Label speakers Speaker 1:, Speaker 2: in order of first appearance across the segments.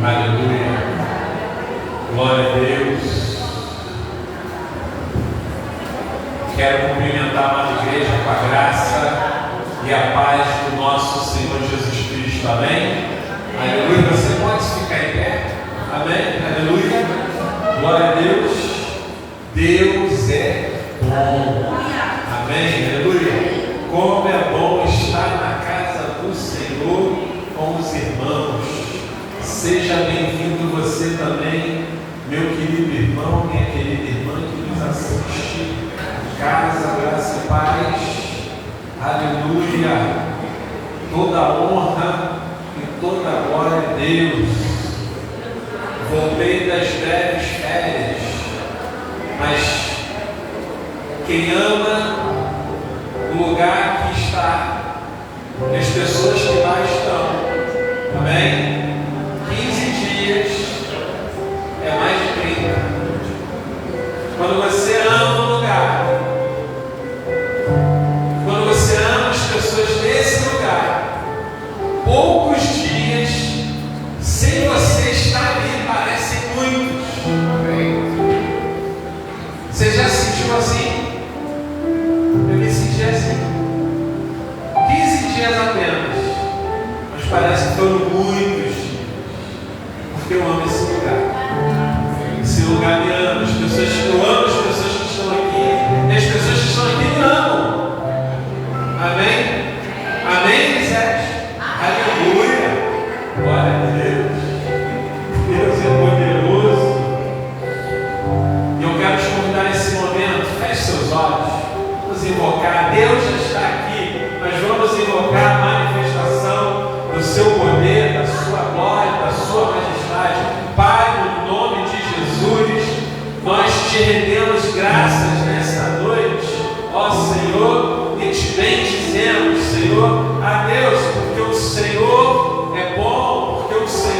Speaker 1: Aleluia. Glória a Deus. Quero cumprimentar a amada igreja com a graça e a paz do nosso Senhor Jesus Cristo. Amém? Aleluia. Você pode ficar em pé? Amém? Aleluia. Glória a Deus. Deus é bom. Amém? Aleluia. Como é bom estar na casa do Senhor com os irmãos. Seja bem-vindo você também, meu querido irmão, minha querida irmã que nos assiste. Casa, graça e paz. Aleluia. Toda honra e toda glória a Deus. Voltei das breves férias, mas quem ama o lugar que está, e as pessoas que lá estão, amém? 15 dias é mais de 30. Quando você ama o lugar, quando você ama as pessoas nesse lugar, poucos dias sem você estar ali parecem muitos. Você já se sentiu assim? Eu me senti assim. 15 dias apenas, mas parece que foram muitos dias, porque eu amo esse lugar. Esse lugar me ama. As pessoas, eu amo as pessoas que estão aqui, e as pessoas que estão aqui me amam. Amém? Amém, Moisés? Aleluia! Glória a Deus. Deus é poderoso. E eu quero te convidar nesse momento. Feche seus olhos. Vamos invocar. Deus já está aqui, mas vamos invocar a manifestação do seu poder, da sua glória, da sua majestade. Pai, no nome de Jesus, nós te rendemos graças nesta noite, ó Senhor, e te bendizemos, Senhor, a Deus, porque o Senhor é bom, porque o Senhor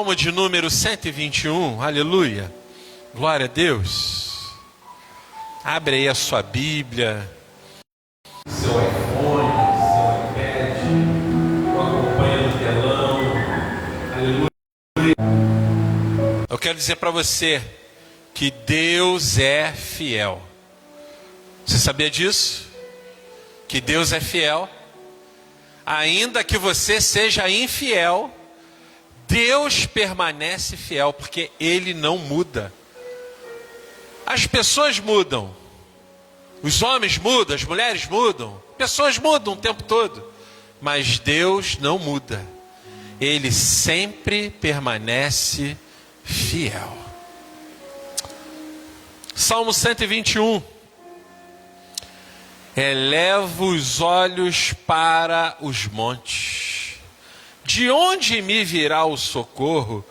Speaker 1: Salmo de número 121, aleluia, glória a Deus. Abre aí a sua Bíblia, seu iPhone, seu iPad, acompanha no telão, aleluia. Eu quero dizer para você que Deus é fiel. Você sabia disso? Que Deus é fiel. Ainda que você seja infiel, Deus permanece fiel, porque Ele não muda. As pessoas mudam, os homens mudam, as mulheres mudam, pessoas mudam o tempo todo, mas Deus não muda. Ele sempre permanece fiel. Salmo 121. Elevo os olhos para os montes. De onde me virá o socorro?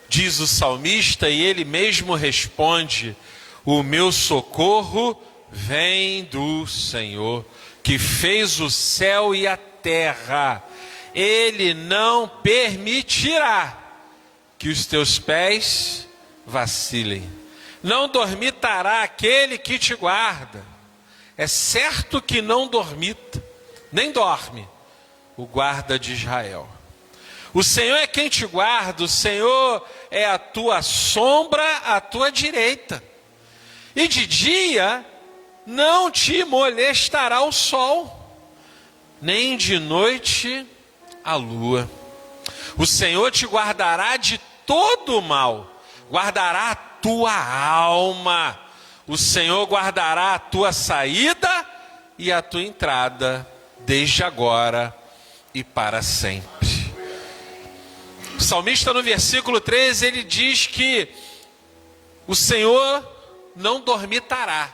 Speaker 1: Diz o salmista, e ele mesmo responde: o meu socorro vem do Senhor, que fez o céu e a terra. Ele não permitirá que os teus pés vacilem. Não dormitará aquele que te guarda. É certo que não dormita, nem dorme, o guarda de Israel. O Senhor é quem te guarda, o Senhor é a tua sombra à tua direita. E de dia não te molestará o sol, nem de noite a lua. O Senhor te guardará de todo o mal, guardará a tua alma. O Senhor guardará a tua saída e a tua entrada, desde agora e para sempre. O salmista no versículo 13, ele diz que o Senhor não dormitará.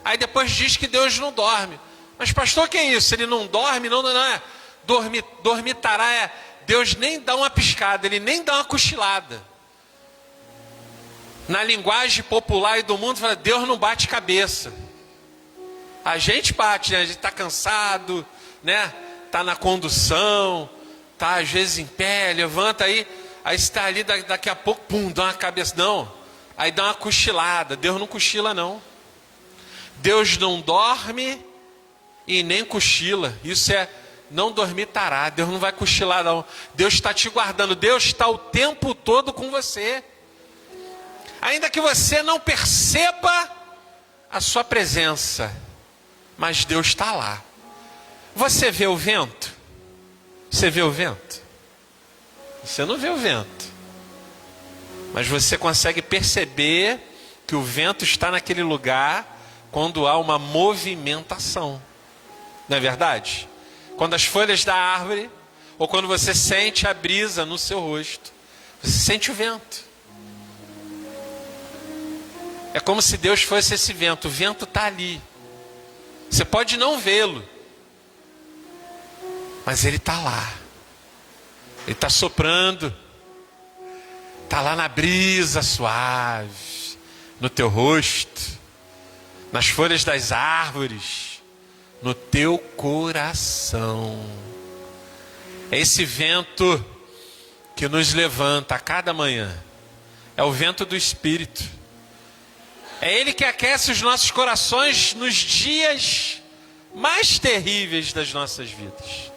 Speaker 1: Aí depois diz que Deus não dorme. Mas pastor, que é isso? Ele não dorme? Não é. Dormitará é Deus nem dá uma piscada, Ele nem dá uma cochilada. Na linguagem popular e do mundo, fala, Deus não bate cabeça. A gente bate, né? A gente está cansado, né? Está na condução, está às vezes em pé, levanta aí está ali, daqui a pouco, pum, dá uma cabeça. Não, aí dá uma cochilada. Deus não cochila, não. Deus não dorme e nem cochila. Isso é, não dormitará. Deus não vai cochilar, não. Deus está te guardando. Deus está o tempo todo com você. Ainda que você não perceba a sua presença, mas Deus está lá. Você vê o vento? Você vê o vento? Você não vê o vento, mas você consegue perceber que o vento está naquele lugar quando há uma movimentação. Não é verdade? Quando as folhas da árvore, ou quando você sente a brisa no seu rosto, você sente o vento. É como se Deus fosse esse vento. O vento está ali. Você pode não vê-lo, mas ele está lá. Ele está soprando. Está lá na brisa suave, no teu rosto, nas folhas das árvores, no teu coração. É esse vento que nos levanta a cada manhã. É o vento do Espírito. É Ele que aquece os nossos corações nos dias mais terríveis das nossas vidas.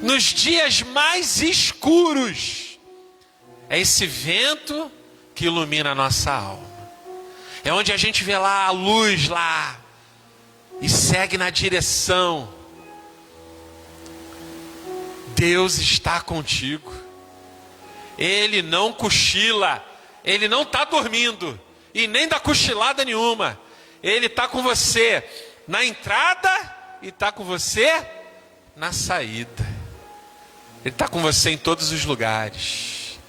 Speaker 1: Nos dias mais escuros. É esse vento que ilumina a nossa alma. É onde a gente vê lá a luz lá e segue na direção. Deus está contigo. Ele não cochila. Ele não está dormindo. E nem dá cochilada nenhuma. Ele está com você na entrada e está com você na saída. Ele está com você em todos os lugares.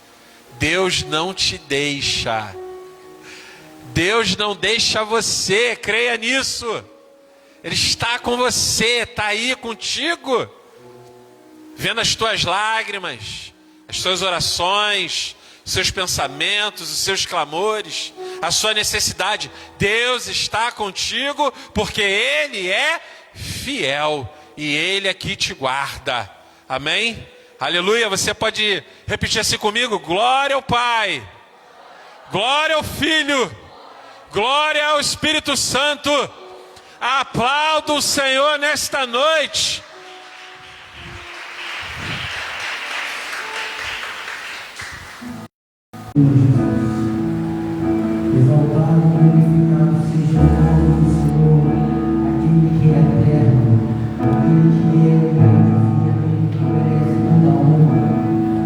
Speaker 1: Deus não te deixa. Deus não deixa você, creia nisso. Ele está com você, está aí contigo, vendo as tuas lágrimas, as tuas orações, os seus pensamentos, os seus clamores, a sua necessidade. Deus está contigo porque Ele é fiel e Ele é que te guarda. Amém? Aleluia. Você pode repetir assim comigo? Glória ao Pai, glória ao Filho, glória ao Espírito Santo. Aplauda o Senhor nesta noite.
Speaker 2: Exaltado, glorificado seja o nome do Senhor, aquele que é eterno, aquele que é o grande Filho, aquele que merece toda a honra,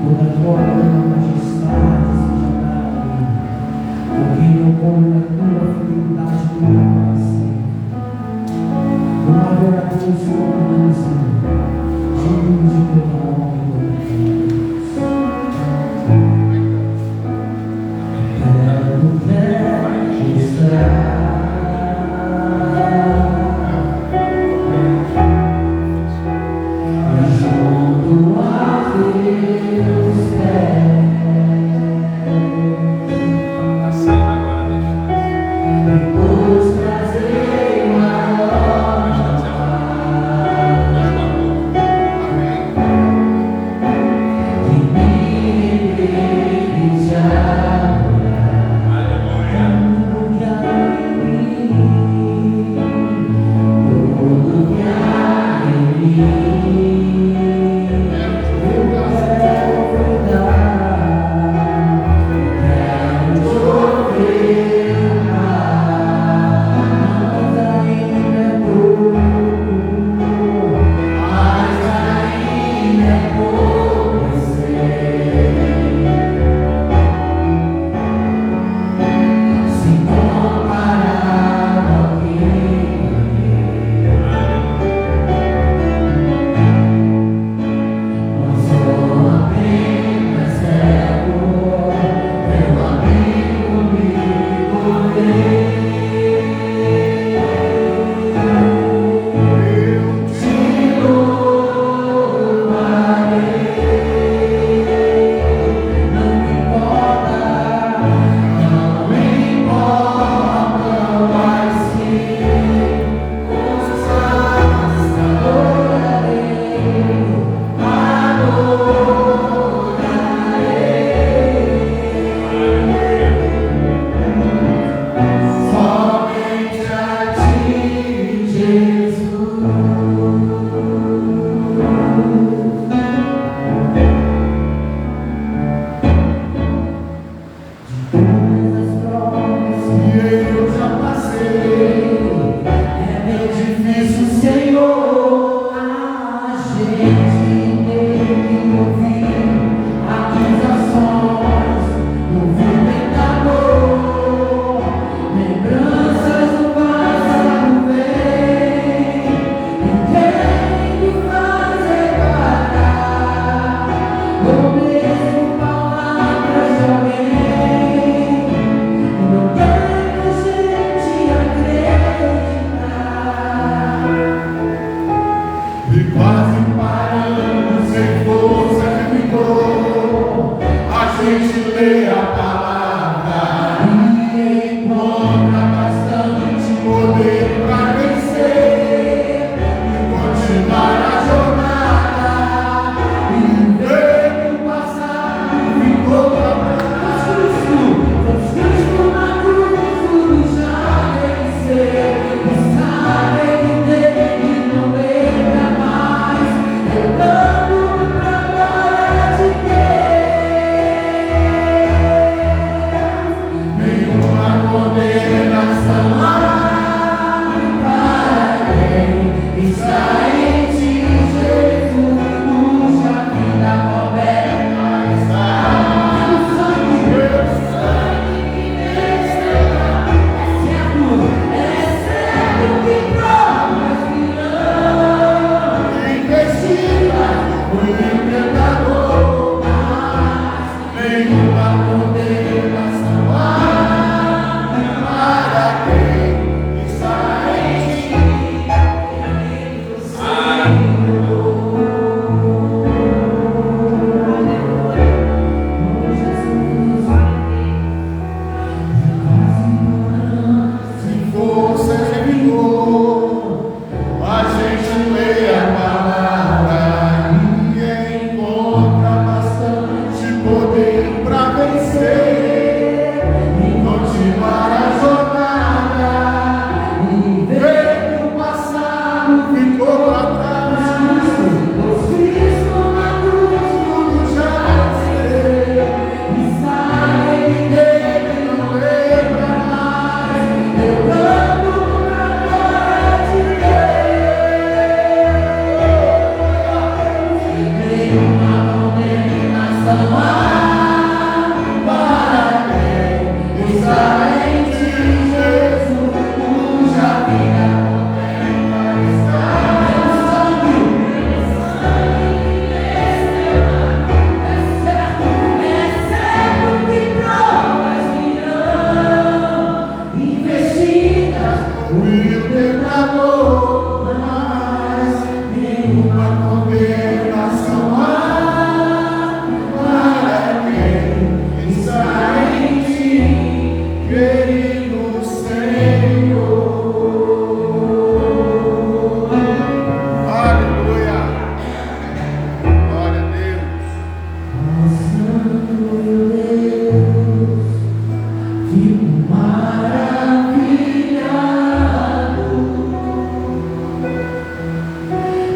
Speaker 2: toda a glória, toda a majestade seja dada a Ele, porque não come na tua fidelidade dura para sempre. Não haverá como o Senhor permanecer, digno de toda a honra e toda a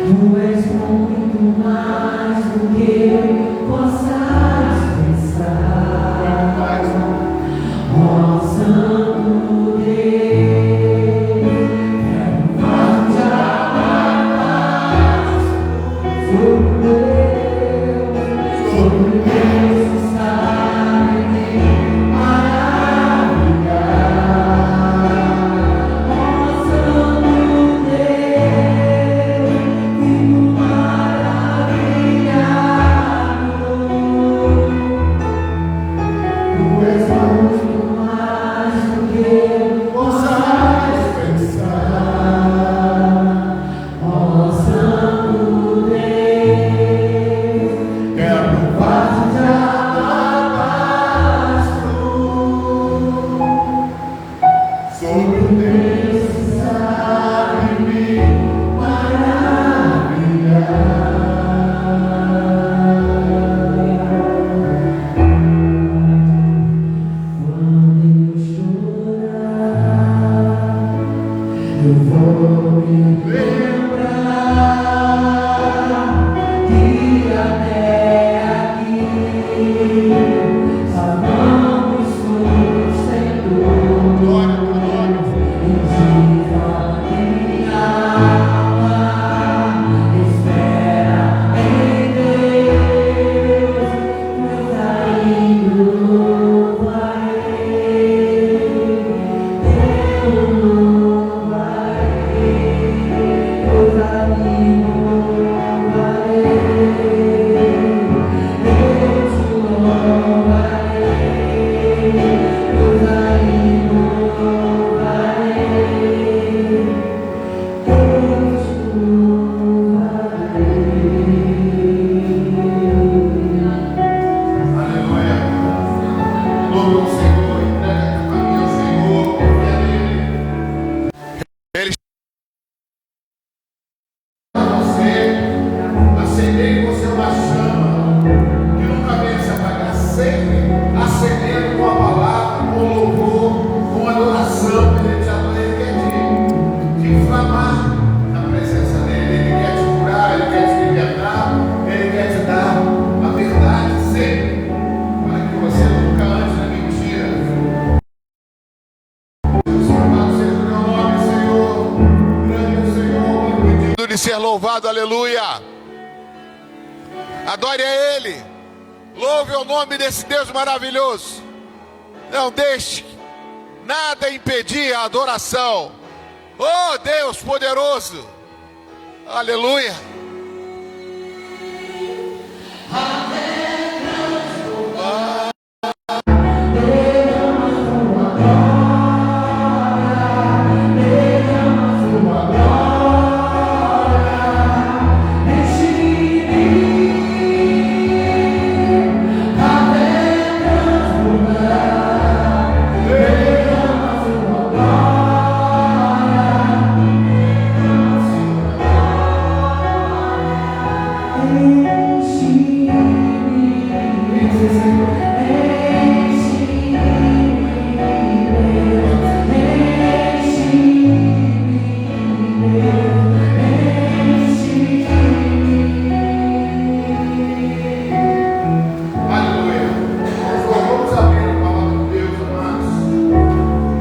Speaker 2: Tu és muito mais do que possas pensar. Ó Santo Deus, quero mais amar sobre Deus, sobre Deus que sabe me maravilhar. Ó Santo Deus, vivo maravilhado. Tu és muito mais do que possas pensar. Ó Santo Deus, quero mais te amar, sobre Deus que sabe me maravilhar. Quando eu chorar, eu vou me lembrar que até aqui só não me sustentou. E diz a minha alma, espera em Deus, meu carinho louvarei, eu louvarei, meu carinho louvarei, eu te louvarei, meu carinho louvarei, eu te
Speaker 3: Aleluia. Louve o Senhor, entrega a caminho ao Senhor, confia nele. Ele está você, acender em você uma chama que nunca vem se apagar, sempre acendendo com a palavra, com louvor, com adoração. Ele quer te inflamar na presença dele. Ele quer te curar, ele quer te libertar, ele quer te dar a verdade sempre, para que você nunca ande na mentira. Louvado seja o teu nome, Senhor. Grande é o Senhor, digno de ser louvado, aleluia. Adore a Ele. Louve o nome desse Deus maravilhoso. Não deixe nada impedir a adoração. Oh Deus poderoso. Aleluia. Aleluia. Vamos abrir a palavra de Deus, amados.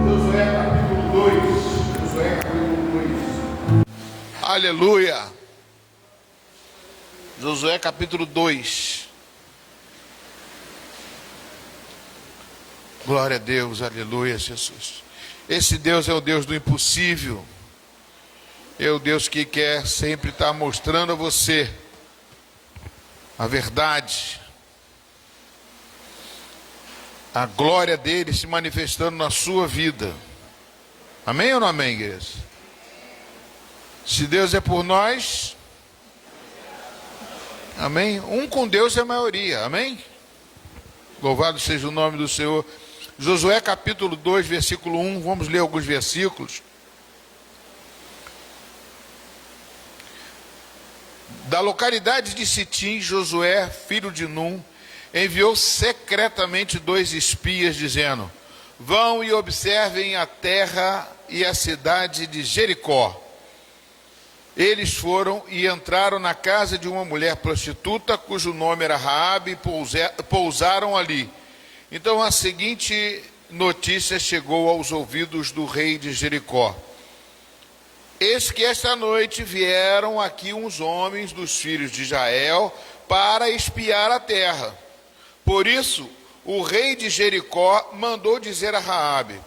Speaker 3: Josué capítulo 2. Josué capítulo 2. Aleluia. Josué capítulo 2. Glória a Deus, aleluia, Jesus. Esse Deus é o Deus do impossível. É o Deus que quer sempre estar mostrando a você a verdade, a glória dele se manifestando na sua vida. Amém ou não amém, igreja? Se Deus é por nós, amém? Um com Deus é a maioria, amém? Louvado seja o nome do Senhor. Josué capítulo 2, versículo 1, vamos ler alguns versículos. Da localidade de Sitim, Josué, filho de Num, enviou secretamente 2 espias, dizendo: vão e observem a terra e a cidade de Jericó. eles foram e entraram na casa de uma mulher prostituta, cujo nome era Raabe, e pousaram ali. Então a seguinte notícia chegou aos ouvidos do rei de Jericó: eis que esta noite vieram aqui uns homens dos filhos de Israel para espiar a terra. Por isso, o rei de Jericó mandou dizer a Raabe: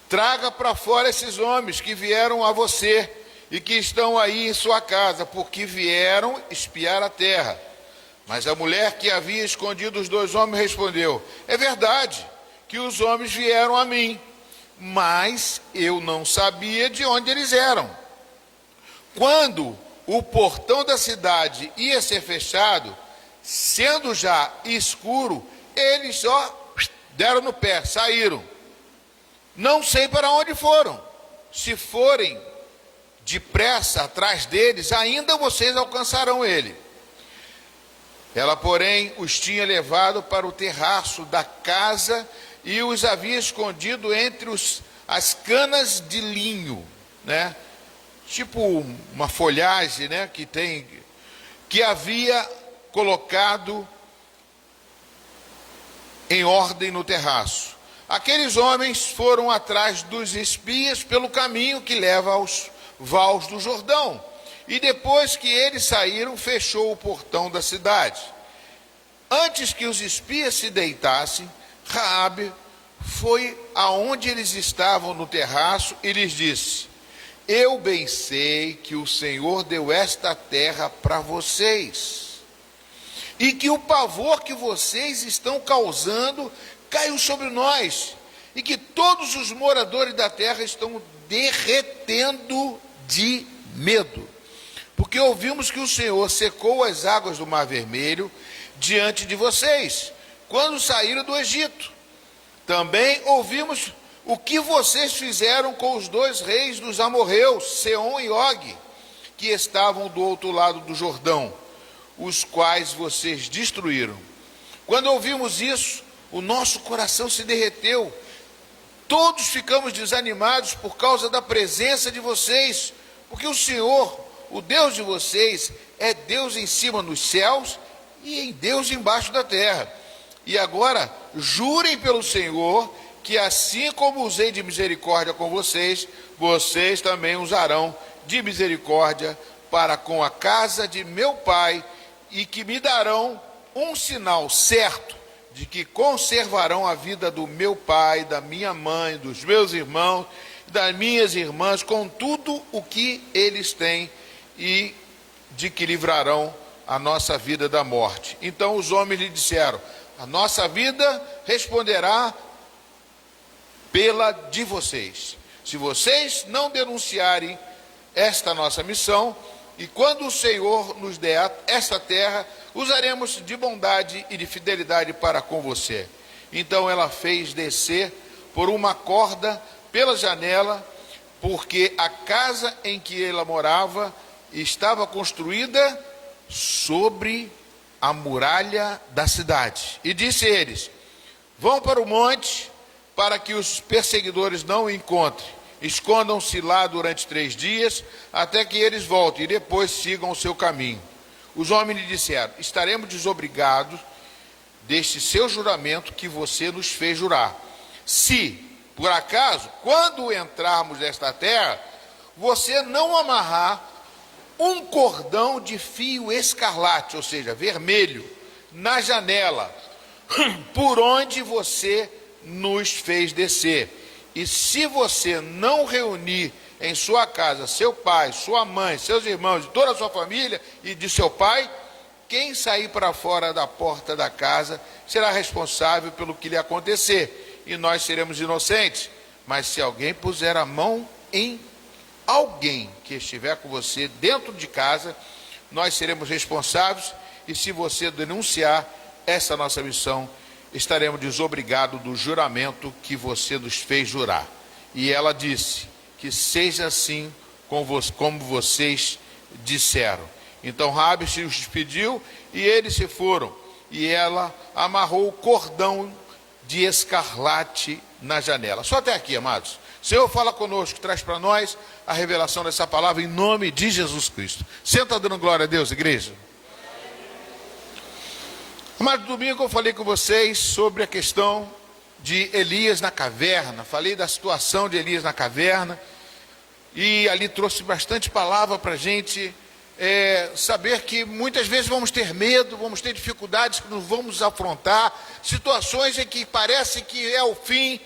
Speaker 3: traga para fora esses homens que vieram a você e que estão aí em sua casa, porque vieram espiar a terra. Mas a mulher que havia escondido os dois homens respondeu: é verdade que os homens vieram a mim, mas eu não sabia de onde eles eram. Quando o portão da cidade ia ser fechado, sendo já escuro, eles só deram no pé, saíram. Não sei para onde foram. Se forem depressa atrás deles, ainda vocês alcançarão ele. Ela, porém, os tinha levado para o terraço da casa e os havia escondido entre as canas de linho, né? Tipo uma folhagem, né? Que havia colocado em ordem no terraço. Aqueles homens foram atrás dos espias pelo caminho que leva aos vales do Jordão. E depois que eles saíram, fechou o portão da cidade. Antes que os espias se deitassem, Raabe foi aonde eles estavam no terraço e lhes disse: eu bem sei que o Senhor deu esta terra para vocês, e que o pavor que vocês estão causando caiu sobre nós, e que todos os moradores da terra estão derretendo de medo, porque ouvimos que o Senhor secou as águas do Mar Vermelho diante de vocês, quando saíram do Egito. Também ouvimos o que vocês fizeram com os dois reis dos amorreus, Seom e Og, que estavam do outro lado do Jordão, os quais vocês destruíram. Quando ouvimos isso, o nosso coração se derreteu. Todos ficamos desanimados por causa da presença de vocês, porque o Senhor, o Deus de vocês, é Deus em cima nos céus e em Deus embaixo da terra. E agora, jurem pelo Senhor, que assim como usei de misericórdia com vocês, vocês também usarão de misericórdia para com a casa de meu pai, e que me darão um sinal certo de que conservarão a vida do meu pai, da minha mãe, dos meus irmãos, das minhas irmãs, com tudo o que eles têm, e de que livrarão a nossa vida da morte. Então os homens lhe disseram: a nossa vida responderá pela de vocês, se vocês não denunciarem esta nossa missão, e quando o Senhor nos der esta terra, usaremos de bondade e de fidelidade para com você. Então ela fez descer por uma corda pela janela, porque a casa em que ela morava estava construída sobre a muralha da cidade. E disse a eles: vão para o monte, para que os perseguidores não o encontrem. Escondam-se lá durante 3 dias, até que eles voltem, e depois sigam o seu caminho. Os homens lhe disseram: estaremos desobrigados deste seu juramento que você nos fez jurar, se, por acaso, quando entrarmos nesta terra, você não amarrar um cordão de fio escarlate, ou seja, vermelho, na janela, por onde você nos fez descer. E se você não reunir em sua casa seu pai, sua mãe, seus irmãos, toda a sua família e de seu pai, quem sair para fora da porta da casa será responsável pelo que lhe acontecer, e nós seremos inocentes. Mas se alguém puser a mão em alguém que estiver com você dentro de casa, nós seremos responsáveis, e se você denunciar essa nossa missão, estaremos desobrigados do juramento que você nos fez jurar. E ela disse: que seja assim como vocês disseram. Então Raabe se despediu e eles se foram, e ela amarrou o cordão de escarlate na janela. Só até aqui, amados. Senhor, fala conosco, traz para nós a revelação dessa palavra em nome de Jesus Cristo. Senta dando glória a Deus, igreja. Mas domingo eu falei com vocês sobre a questão de Elias na caverna. Falei da situação de Elias na caverna. E ali trouxe bastante palavra para a gente saber que muitas vezes vamos ter medo, vamos ter dificuldades que nos vamos afrontar, situações em que parece que é o fim,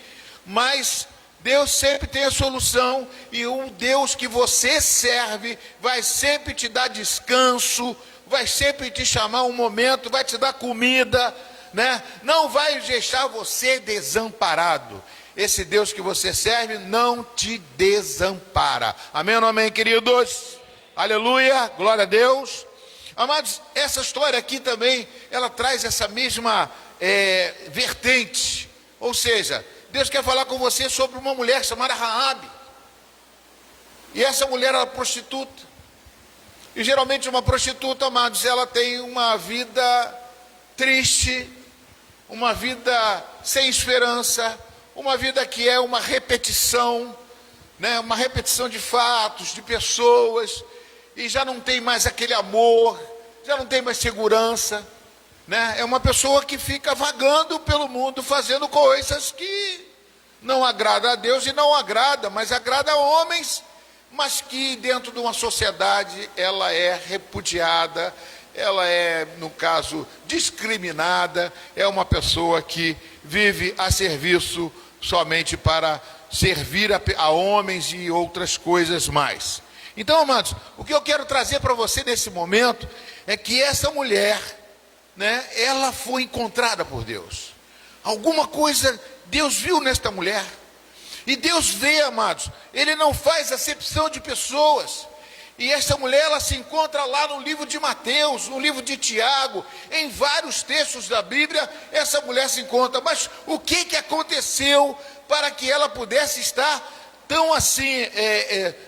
Speaker 3: mas Deus sempre tem a solução, e o Deus que você serve vai sempre te dar descanso, vai sempre te chamar um momento, vai te dar comida, né? Não vai deixar você desamparado. Esse Deus que você serve não te desampara. Amém ou não amém, queridos? Aleluia, glória a Deus. Amados, essa história aqui também, ela traz essa mesma vertente. Ou seja, Deus quer falar com você sobre uma mulher chamada Raabe. E essa mulher era prostituta. E geralmente uma prostituta, amados, ela tem uma vida triste, uma vida sem esperança, uma vida que é uma repetição, né? Uma repetição de fatos, de pessoas, e já não tem mais aquele amor, já não tem mais segurança, né? É uma pessoa que fica vagando pelo mundo, fazendo coisas que não agrada a Deus e não agrada, mas agrada a homens, mas que dentro de uma sociedade ela é repudiada, ela é, no caso, discriminada, é uma pessoa que vive a serviço somente para servir a homens e outras coisas mais. Então, amados, o que eu quero trazer para você nesse momento é que essa mulher, né, ela foi encontrada por Deus. Alguma coisa Deus viu nesta mulher. E Deus vê, amados, Ele não faz acepção de pessoas. E essa mulher, ela se encontra lá no livro de Mateus, no livro de Tiago, em vários textos da Bíblia, essa mulher se encontra. Mas o que aconteceu para que ela pudesse estar tão assim,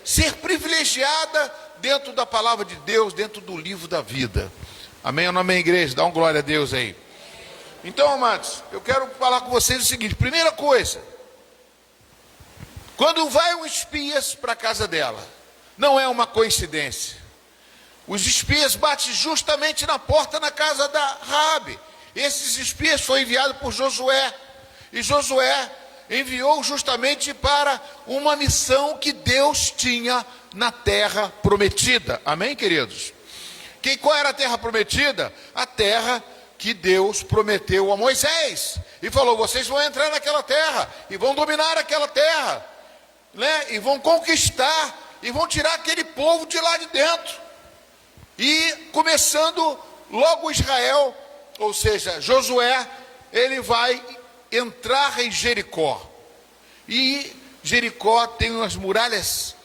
Speaker 3: ser privilegiada dentro da palavra de Deus, dentro do livro da vida? Amém ou não amém, igreja? Dá um glória a Deus aí. Então, amados, eu quero falar com vocês o seguinte. Primeira coisa, quando vai um espias para a casa dela, não é uma coincidência. Os espias batem justamente na porta na casa da Raabe. Esses espias foram enviados por Josué. E Josué enviou justamente para uma missão que Deus tinha na terra prometida. Amém, queridos? Qual era a terra prometida? A terra que Deus prometeu a Moisés. E falou, vocês vão entrar naquela terra e vão dominar aquela terra, né? E vão conquistar e vão tirar aquele povo de lá de dentro. E começando logo Israel, ou seja, Josué, ele vai entrar em Jericó. E Jericó tem umas muralhas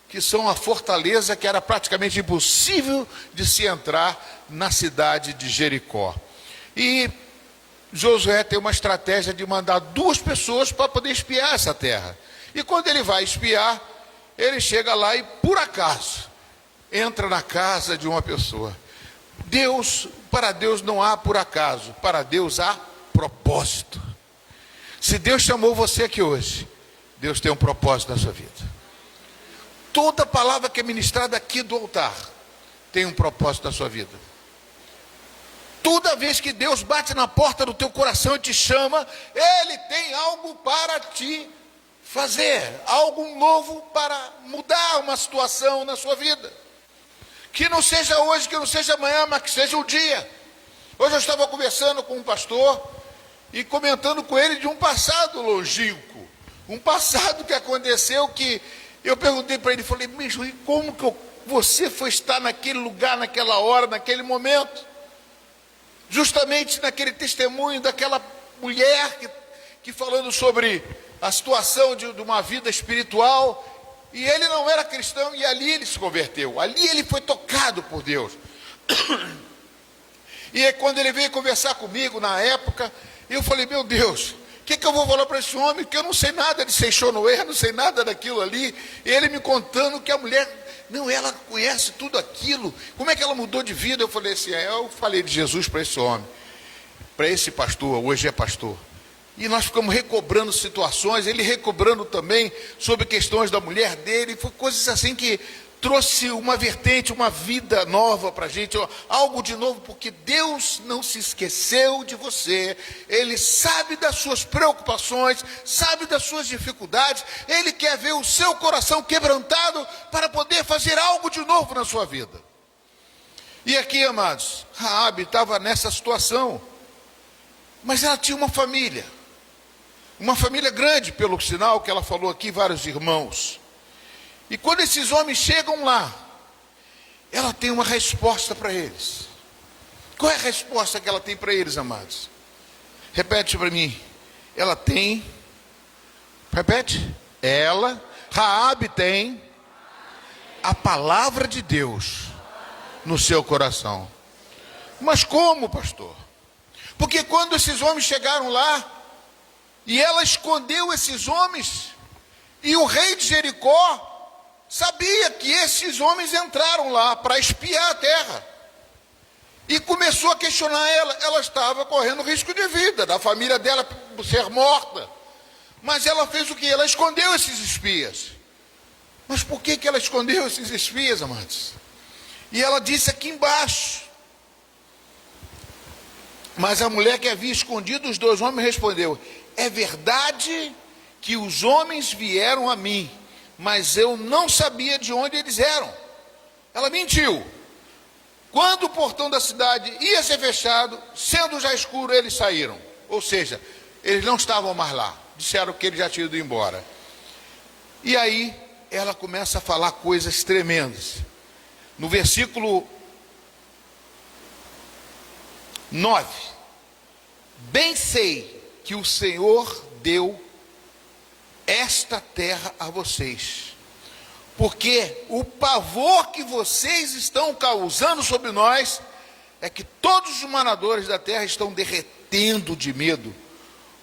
Speaker 3: que são a fortaleza que era praticamente impossível de se entrar na cidade de Jericó. E Josué tem uma estratégia de mandar 2 pessoas para poder espiar essa terra. E quando ele vai espiar, ele chega lá e, por acaso, entra na casa de uma pessoa. Para Deus não há por acaso, para Deus há propósito. Se Deus chamou você aqui hoje, Deus tem um propósito na sua vida. Toda palavra que é ministrada aqui do altar tem um propósito na sua vida. Toda vez que Deus bate na porta do teu coração e te chama, Ele tem algo para te fazer, algo novo para mudar uma situação na sua vida. Que não seja hoje, que não seja amanhã, mas que seja o dia. Hoje eu estava conversando com um pastor e comentando com ele de um passado longínquo, um passado que aconteceu, que eu perguntei para ele, falei, mesmo, e como que você foi estar naquele lugar, naquela hora, naquele momento? Justamente naquele testemunho daquela mulher que falando sobre a situação de uma vida espiritual, e ele não era cristão, e ali ele se converteu, ali ele foi tocado por Deus. E aí, quando ele veio conversar comigo na época, eu falei, meu Deus, o que eu vou falar para esse homem, que eu não sei nada de Seixonoé, não sei nada daquilo ali, e ele me contando que a mulher, não, ela conhece tudo aquilo, como é que ela mudou de vida? Eu falei assim, eu falei de Jesus para esse homem, para esse pastor, hoje é pastor, E nós ficamos recobrando situações, ele recobrando também sobre questões da mulher dele, foi coisas assim que trouxe uma vertente, uma vida nova para a gente, algo de novo, porque Deus não se esqueceu de você, Ele sabe das suas preocupações, sabe das suas dificuldades, Ele quer ver o seu coração quebrantado para poder fazer algo de novo na sua vida. E aqui, amados, Raabe estava nessa situação, mas ela tinha uma família grande, pelo sinal que ela falou aqui, vários irmãos. E quando esses homens chegam lá, ela tem uma resposta para eles. Qual é a resposta que ela tem para eles, amados? Repete para mim. Ela tem, repete, Raabe tem a palavra de Deus no seu coração. Mas como, pastor? Porque quando esses homens chegaram lá, e ela escondeu esses homens, e o rei de Jericó sabia que esses homens entraram lá para espiar a terra. E começou a questionar ela. Ela estava correndo risco de vida, da família dela ser morta. Mas ela fez o quê? Ela escondeu esses espias. Mas por que ela escondeu esses espias, amados? E ela disse aqui embaixo. Mas a mulher que havia escondido os dois homens respondeu: é verdade que os homens vieram a mim, mas eu não sabia de onde eles eram. Ela mentiu. Quando o portão da cidade ia ser fechado, sendo já escuro, eles saíram. Ou seja, eles não estavam mais lá. Disseram que eles já tinham ido embora. E aí, ela começa a falar coisas tremendas. No versículo 9. Bem sei que o Senhor deu esta terra a vocês, porque o pavor que vocês estão causando sobre nós é que todos os moradores da terra estão derretendo de medo,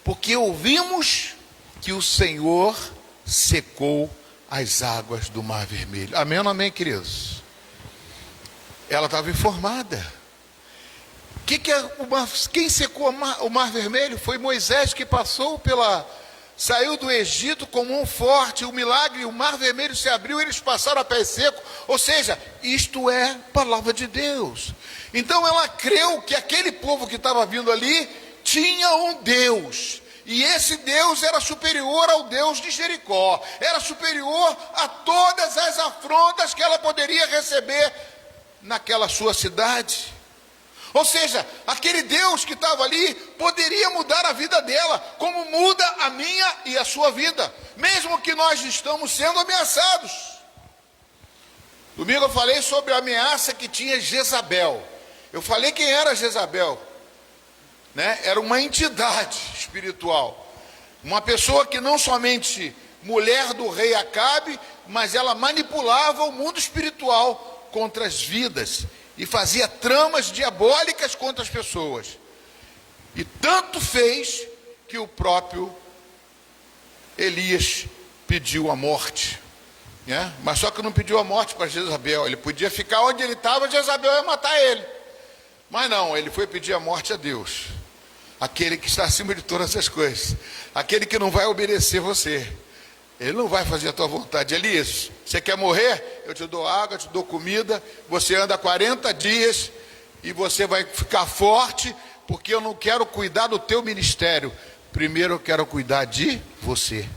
Speaker 3: porque ouvimos que o Senhor secou as águas do Mar Vermelho. Amém ou não amém, queridos? Ela estava informada. Quem secou o Mar Vermelho? Foi Moisés, que saiu do Egito com mão forte, o milagre, o Mar Vermelho se abriu, eles passaram a pé seco. Ou seja, isto é palavra de Deus. Então ela creu que aquele povo que estava vindo ali tinha um Deus, e esse Deus era superior ao Deus de Jericó, era superior a todas as afrontas que ela poderia receber naquela sua cidade. Ou seja, aquele Deus que estava ali poderia mudar a vida dela, como muda a minha e a sua vida, mesmo que nós estamos sendo ameaçados. Domingo eu falei sobre a ameaça que tinha Jezabel. Eu falei quem era Jezabel, né? Era uma entidade espiritual, uma pessoa que não somente mulher do rei Acabe, mas ela manipulava o mundo espiritual contra as vidas e fazia tramas diabólicas contra as pessoas. E tanto fez que o próprio Elias pediu a morte, né? Mas só que não pediu a morte para Jezabel. Ele podia ficar onde ele estava, Jezabel ia matar ele. Mas não, ele foi pedir a morte a Deus, aquele que está acima de todas as coisas, aquele que não vai obedecer você. Ele não vai fazer a tua vontade. Elias, você quer morrer? Eu te dou água, te dou comida, você anda 40 dias e você vai ficar forte, porque eu não quero cuidar do teu ministério. Primeiro eu quero cuidar de você.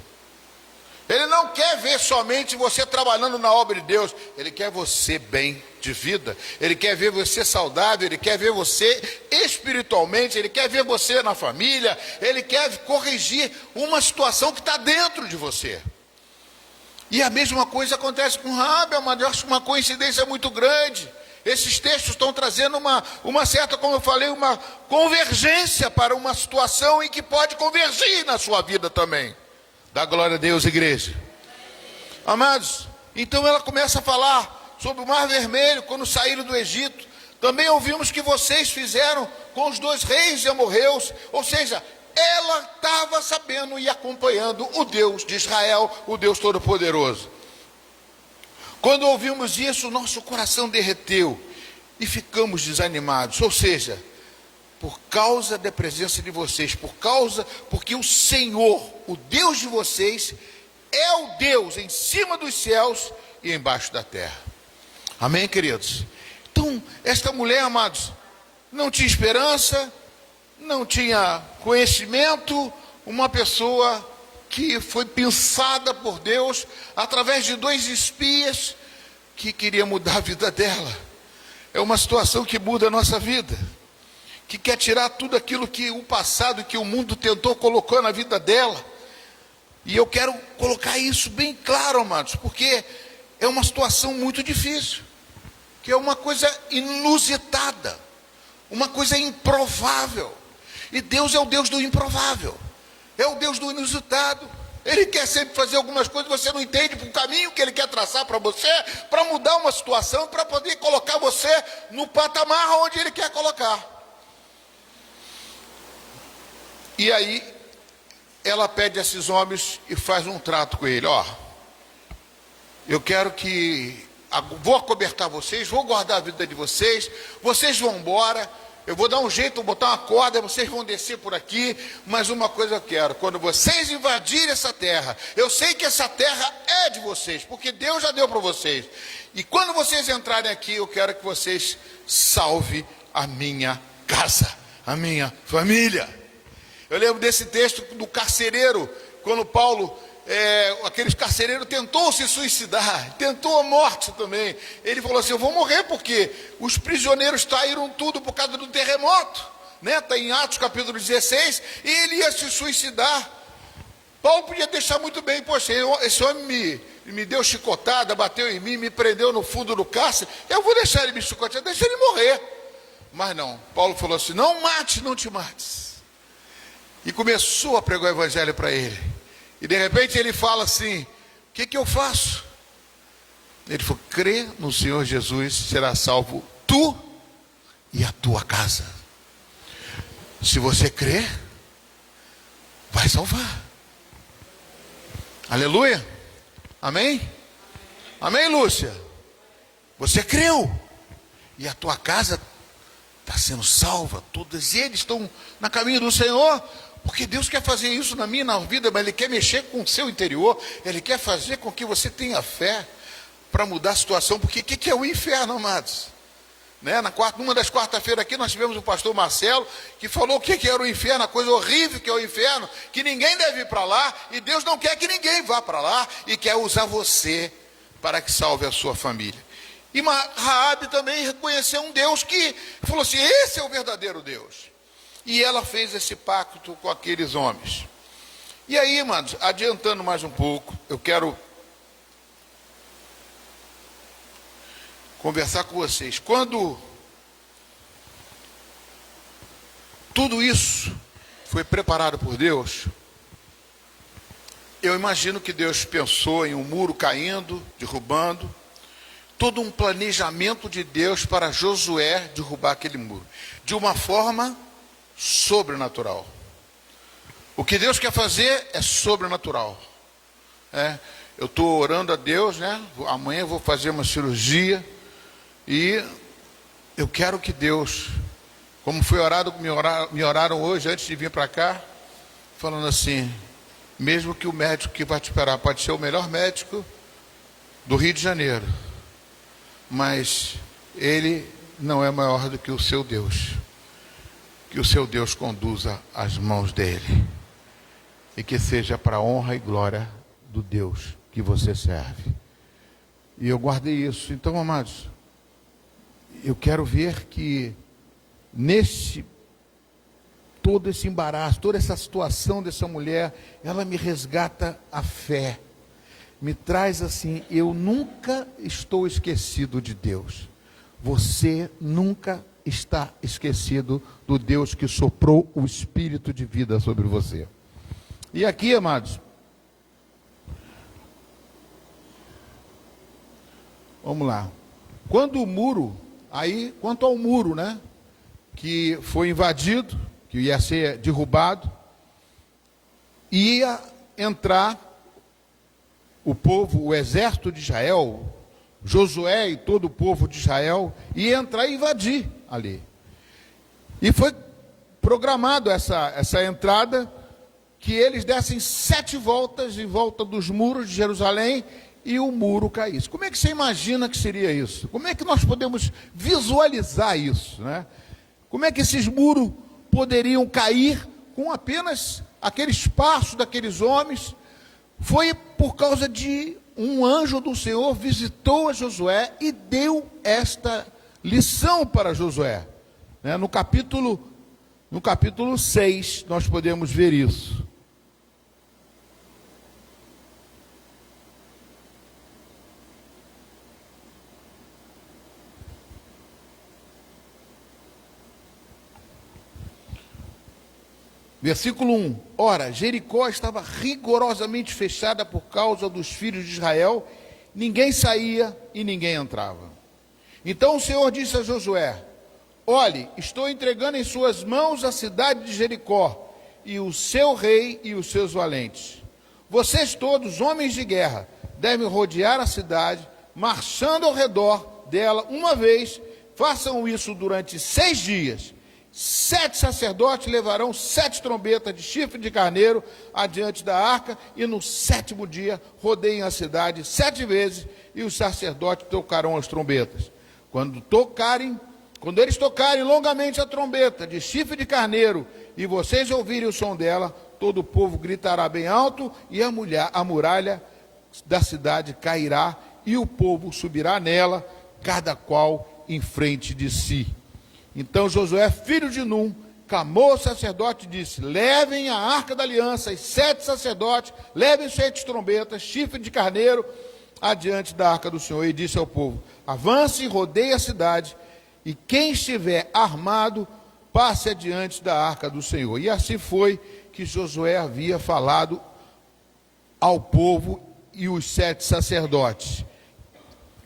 Speaker 3: Ele não quer ver somente você trabalhando na obra de Deus, ele quer você bem de vida, ele quer ver você saudável, ele quer ver você espiritualmente, ele quer ver você na família, ele quer corrigir uma situação que está dentro de você. E a mesma coisa acontece com Raabe, eu acho uma coincidência muito grande. Esses textos estão trazendo uma certa, como eu falei, uma convergência para uma situação em que pode convergir na sua vida também. Dá glória a Deus, igreja. Amados, então ela começa a falar sobre o Mar Vermelho, quando saíram do Egito. Também ouvimos que vocês fizeram com os 2 reis amorreus. Ou seja, ela estava sabendo e acompanhando o Deus de Israel, o Deus Todo-Poderoso. Quando ouvimos isso, nosso coração derreteu e ficamos desanimados. Ou seja, por causa da presença de vocês, porque o Senhor, o Deus de vocês, é o Deus em cima dos céus e embaixo da terra. Amém, queridos? Então, esta mulher, amados, não tinha esperança, não tinha conhecimento, uma pessoa que foi pensada por Deus através de 2 espias que queria mudar a vida dela. É uma situação que muda a nossa vida, que quer tirar tudo aquilo que o passado, que o mundo tentou, colocou na vida dela. E eu quero colocar isso bem claro, amados, porque é uma situação muito difícil, que é uma coisa inusitada, uma coisa improvável. E Deus é o Deus do improvável, é o Deus do inusitado. Ele quer sempre fazer algumas coisas, você não entende o caminho que Ele quer traçar para você, para mudar uma situação, para poder colocar você no patamar onde Ele quer colocar. E aí, ela pede a esses homens e faz um trato com ele. Ó, eu quero que, vou acobertar vocês, vou guardar a vida de vocês, vocês vão embora, eu vou dar um jeito, vou botar uma corda, vocês vão descer por aqui, mas uma coisa eu quero, quando vocês invadirem essa terra, eu sei que essa terra é de vocês, porque Deus já deu para vocês, e quando vocês entrarem aqui, eu quero que vocês salvem a minha casa, a minha família. Eu lembro desse texto do carcereiro, quando Paulo, aquele carcereiro tentou se suicidar, tentou a morte também. Ele falou assim, eu vou morrer porque os prisioneiros traíram tudo por causa do terremoto. Está em Atos capítulo 16, e ele ia se suicidar. Paulo podia deixar muito bem, poxa, esse homem me deu chicotada, bateu em mim, me prendeu no fundo do cárcere, eu vou deixar ele me chicotear, deixa ele morrer. Mas não, Paulo falou assim, não mate, não te mates. E começou a pregar o evangelho para ele. E de repente ele fala assim, o que eu faço? Ele falou, crê no Senhor Jesus, será salvo tu e a tua casa. Se você crer, vai salvar. Aleluia. Amém? Amém, Lúcia? Você creu. E a tua casa está sendo salva. Todos eles estão na caminho do Senhor. Porque Deus quer fazer isso na minha, na vida, mas Ele quer mexer com o seu interior, Ele quer fazer com que você tenha fé para mudar a situação, porque o que é o inferno, amados? Numa das quarta-feiras aqui nós tivemos o pastor Marcelo, que falou o que era o inferno, a coisa horrível que é o inferno, que ninguém deve ir para lá, e Deus não quer que ninguém vá para lá, e quer usar você para que salve a sua família. E Raabe também reconheceu um Deus que falou assim, esse é o verdadeiro Deus. E ela fez esse pacto com aqueles homens. E aí, irmãos, adiantando mais um pouco, eu quero conversar com vocês. Quando tudo isso foi preparado por Deus, eu imagino que Deus pensou em um muro caindo, derrubando, todo um planejamento de Deus para Josué derrubar aquele muro, de uma forma sobrenatural. O que Deus quer fazer é sobrenatural. Eu estou orando a Deus, amanhã eu vou fazer uma cirurgia e eu quero que Deus, como foi orado, me oraram hoje antes de vir para cá, falando assim, mesmo que o médico que vai te operar pode ser o melhor médico do Rio de Janeiro, mas ele não é maior do que o seu Deus. Que o seu Deus conduza as mãos dele. E que seja para a honra e glória do Deus que você serve. E eu guardei isso. Então, amados, eu quero ver que todo esse embaraço, toda essa situação dessa mulher, ela me resgata a fé. Me traz assim, eu nunca estou esquecido de Deus. Você nunca está esquecido do Deus que soprou o espírito de vida sobre você. E aqui, amados, vamos lá. Quanto ao muro, que foi invadido, que ia ser derrubado, ia entrar o povo, o exército de Israel, Josué e todo o povo de Israel, ia entrar e invadir ali. E foi programado essa entrada, que eles dessem 7 voltas em volta dos muros de Jerusalém e o muro caísse. Como é que você imagina que seria isso? Como é que nós podemos visualizar isso, né? Como é que esses muros poderiam cair com apenas aquele espaço daqueles homens? Foi por causa de um anjo do Senhor visitou a Josué e deu esta lição para Josué, né? No capítulo 6 nós podemos ver isso. Versículo 1. Ora, Jericó estava rigorosamente fechada por causa dos filhos de Israel, ninguém saía e ninguém entrava. Então o Senhor disse a Josué: olhe, estou entregando em suas mãos a cidade de Jericó, e o seu rei e os seus valentes. Vocês todos, homens de guerra, devem rodear a cidade, marchando ao redor dela uma vez. Façam isso durante 6 dias. 7 sacerdotes levarão 7 trombetas de chifre de carneiro adiante da arca, e no 7º dia rodeiem a cidade 7 vezes, e os sacerdotes tocarão as trombetas. Quando eles tocarem longamente a trombeta de chifre de carneiro, e vocês ouvirem o som dela, todo o povo gritará bem alto, e a muralha da cidade cairá, e o povo subirá nela, cada qual em frente de si. Então Josué, filho de Num, clamou ao sacerdote e disse: levem a arca da aliança, e 7 sacerdotes, levem 7 trombetas, chifre de carneiro, adiante da arca do Senhor. E disse ao povo: avance e rodeie a cidade, e quem estiver armado, passe adiante da arca do Senhor. E assim foi que Josué havia falado ao povo e os 7 sacerdotes,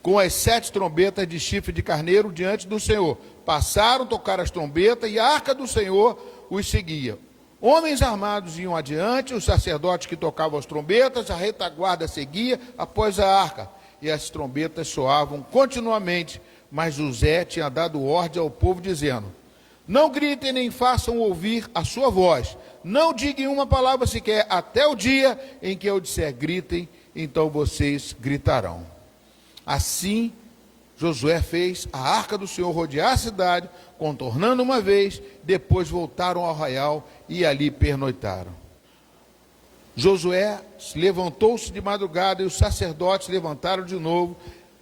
Speaker 3: com as 7 trombetas de chifre de carneiro diante do Senhor. Passaram, tocaram as trombetas, e a arca do Senhor os seguia. Homens armados iam adiante, os sacerdotes que tocavam as trombetas, a retaguarda seguia após a arca, e as trombetas soavam continuamente. Mas José tinha dado ordem ao povo, dizendo: não gritem nem façam ouvir a sua voz, não digam uma palavra sequer, até o dia em que eu disser gritem, então vocês gritarão. Assim Josué fez a arca do Senhor rodear a cidade, contornando uma vez, depois voltaram ao arraial e ali pernoitaram. Josué levantou-se de madrugada, e os sacerdotes levantaram de novo,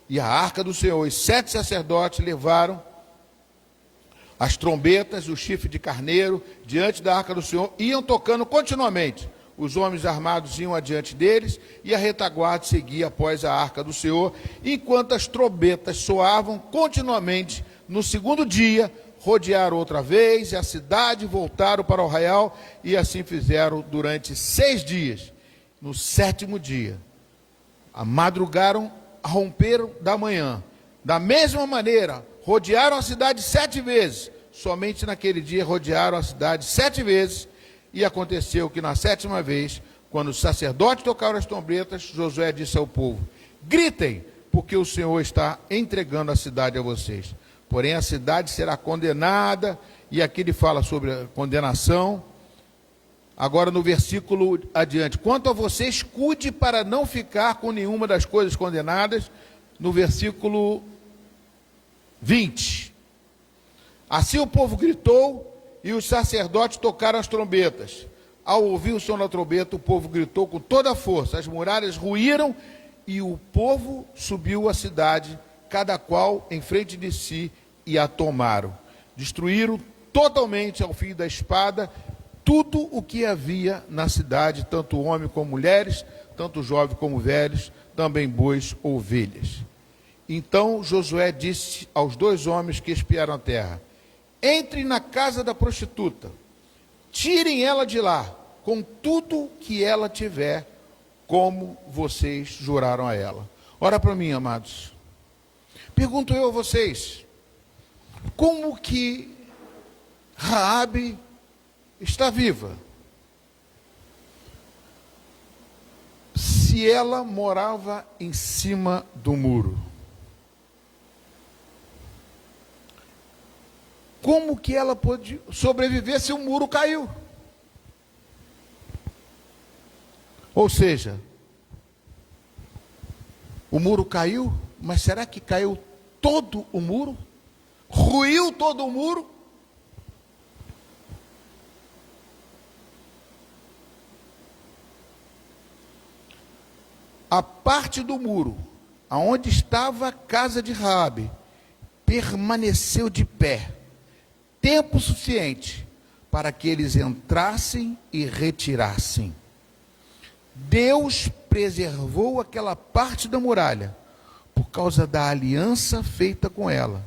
Speaker 3: e a arca do Senhor, os 7 sacerdotes levaram as trombetas, o chifre de carneiro, diante da arca do Senhor, iam tocando continuamente. Os homens armados iam adiante deles, e a retaguarda seguia após a arca do Senhor, enquanto as trombetas soavam continuamente. No 2º dia, rodearam outra vez, e a cidade voltaram para o arraial, e assim fizeram durante 6 dias. No 7º dia, madrugaram, romperam da manhã. Da mesma maneira, rodearam a cidade 7 vezes. Somente naquele dia rodearam a cidade 7 vezes. E aconteceu que na 7ª vez, quando os sacerdotes tocaram as trombetas, Josué disse ao povo: gritem, porque o Senhor está entregando a cidade a vocês. Porém a cidade será condenada, e aqui ele fala sobre a condenação. Agora no versículo adiante: quanto a vocês, cuide para não ficar com nenhuma das coisas condenadas. No versículo 20: assim o povo gritou, e os sacerdotes tocaram as trombetas. Ao ouvir o som da trombeta, o povo gritou com toda a força, as muralhas ruíram, e o povo subiu à cidade, cada qual em frente de si, e a tomaram. Destruíram totalmente, ao fim da espada, tudo o que havia na cidade, tanto homem como mulheres, tanto jovens como velhos, também bois ou ovelhas. Então Josué disse aos 2 homens que espiaram a terra: entrem na casa da prostituta, tirem ela de lá, com tudo que ela tiver, como vocês juraram a ela. Ora para mim, amados, pergunto eu a vocês, como que Raabe está viva? Se ela morava em cima do muro. como que ela pôde sobreviver se o muro caiu? Ou seja, o muro caiu, mas será que caiu todo o muro? Ruiu todo o muro? A parte do muro, aonde estava a casa de Raabe, permaneceu de pé, tempo suficiente para que eles entrassem e retirassem. Deus preservou aquela parte da muralha por causa da aliança feita com ela.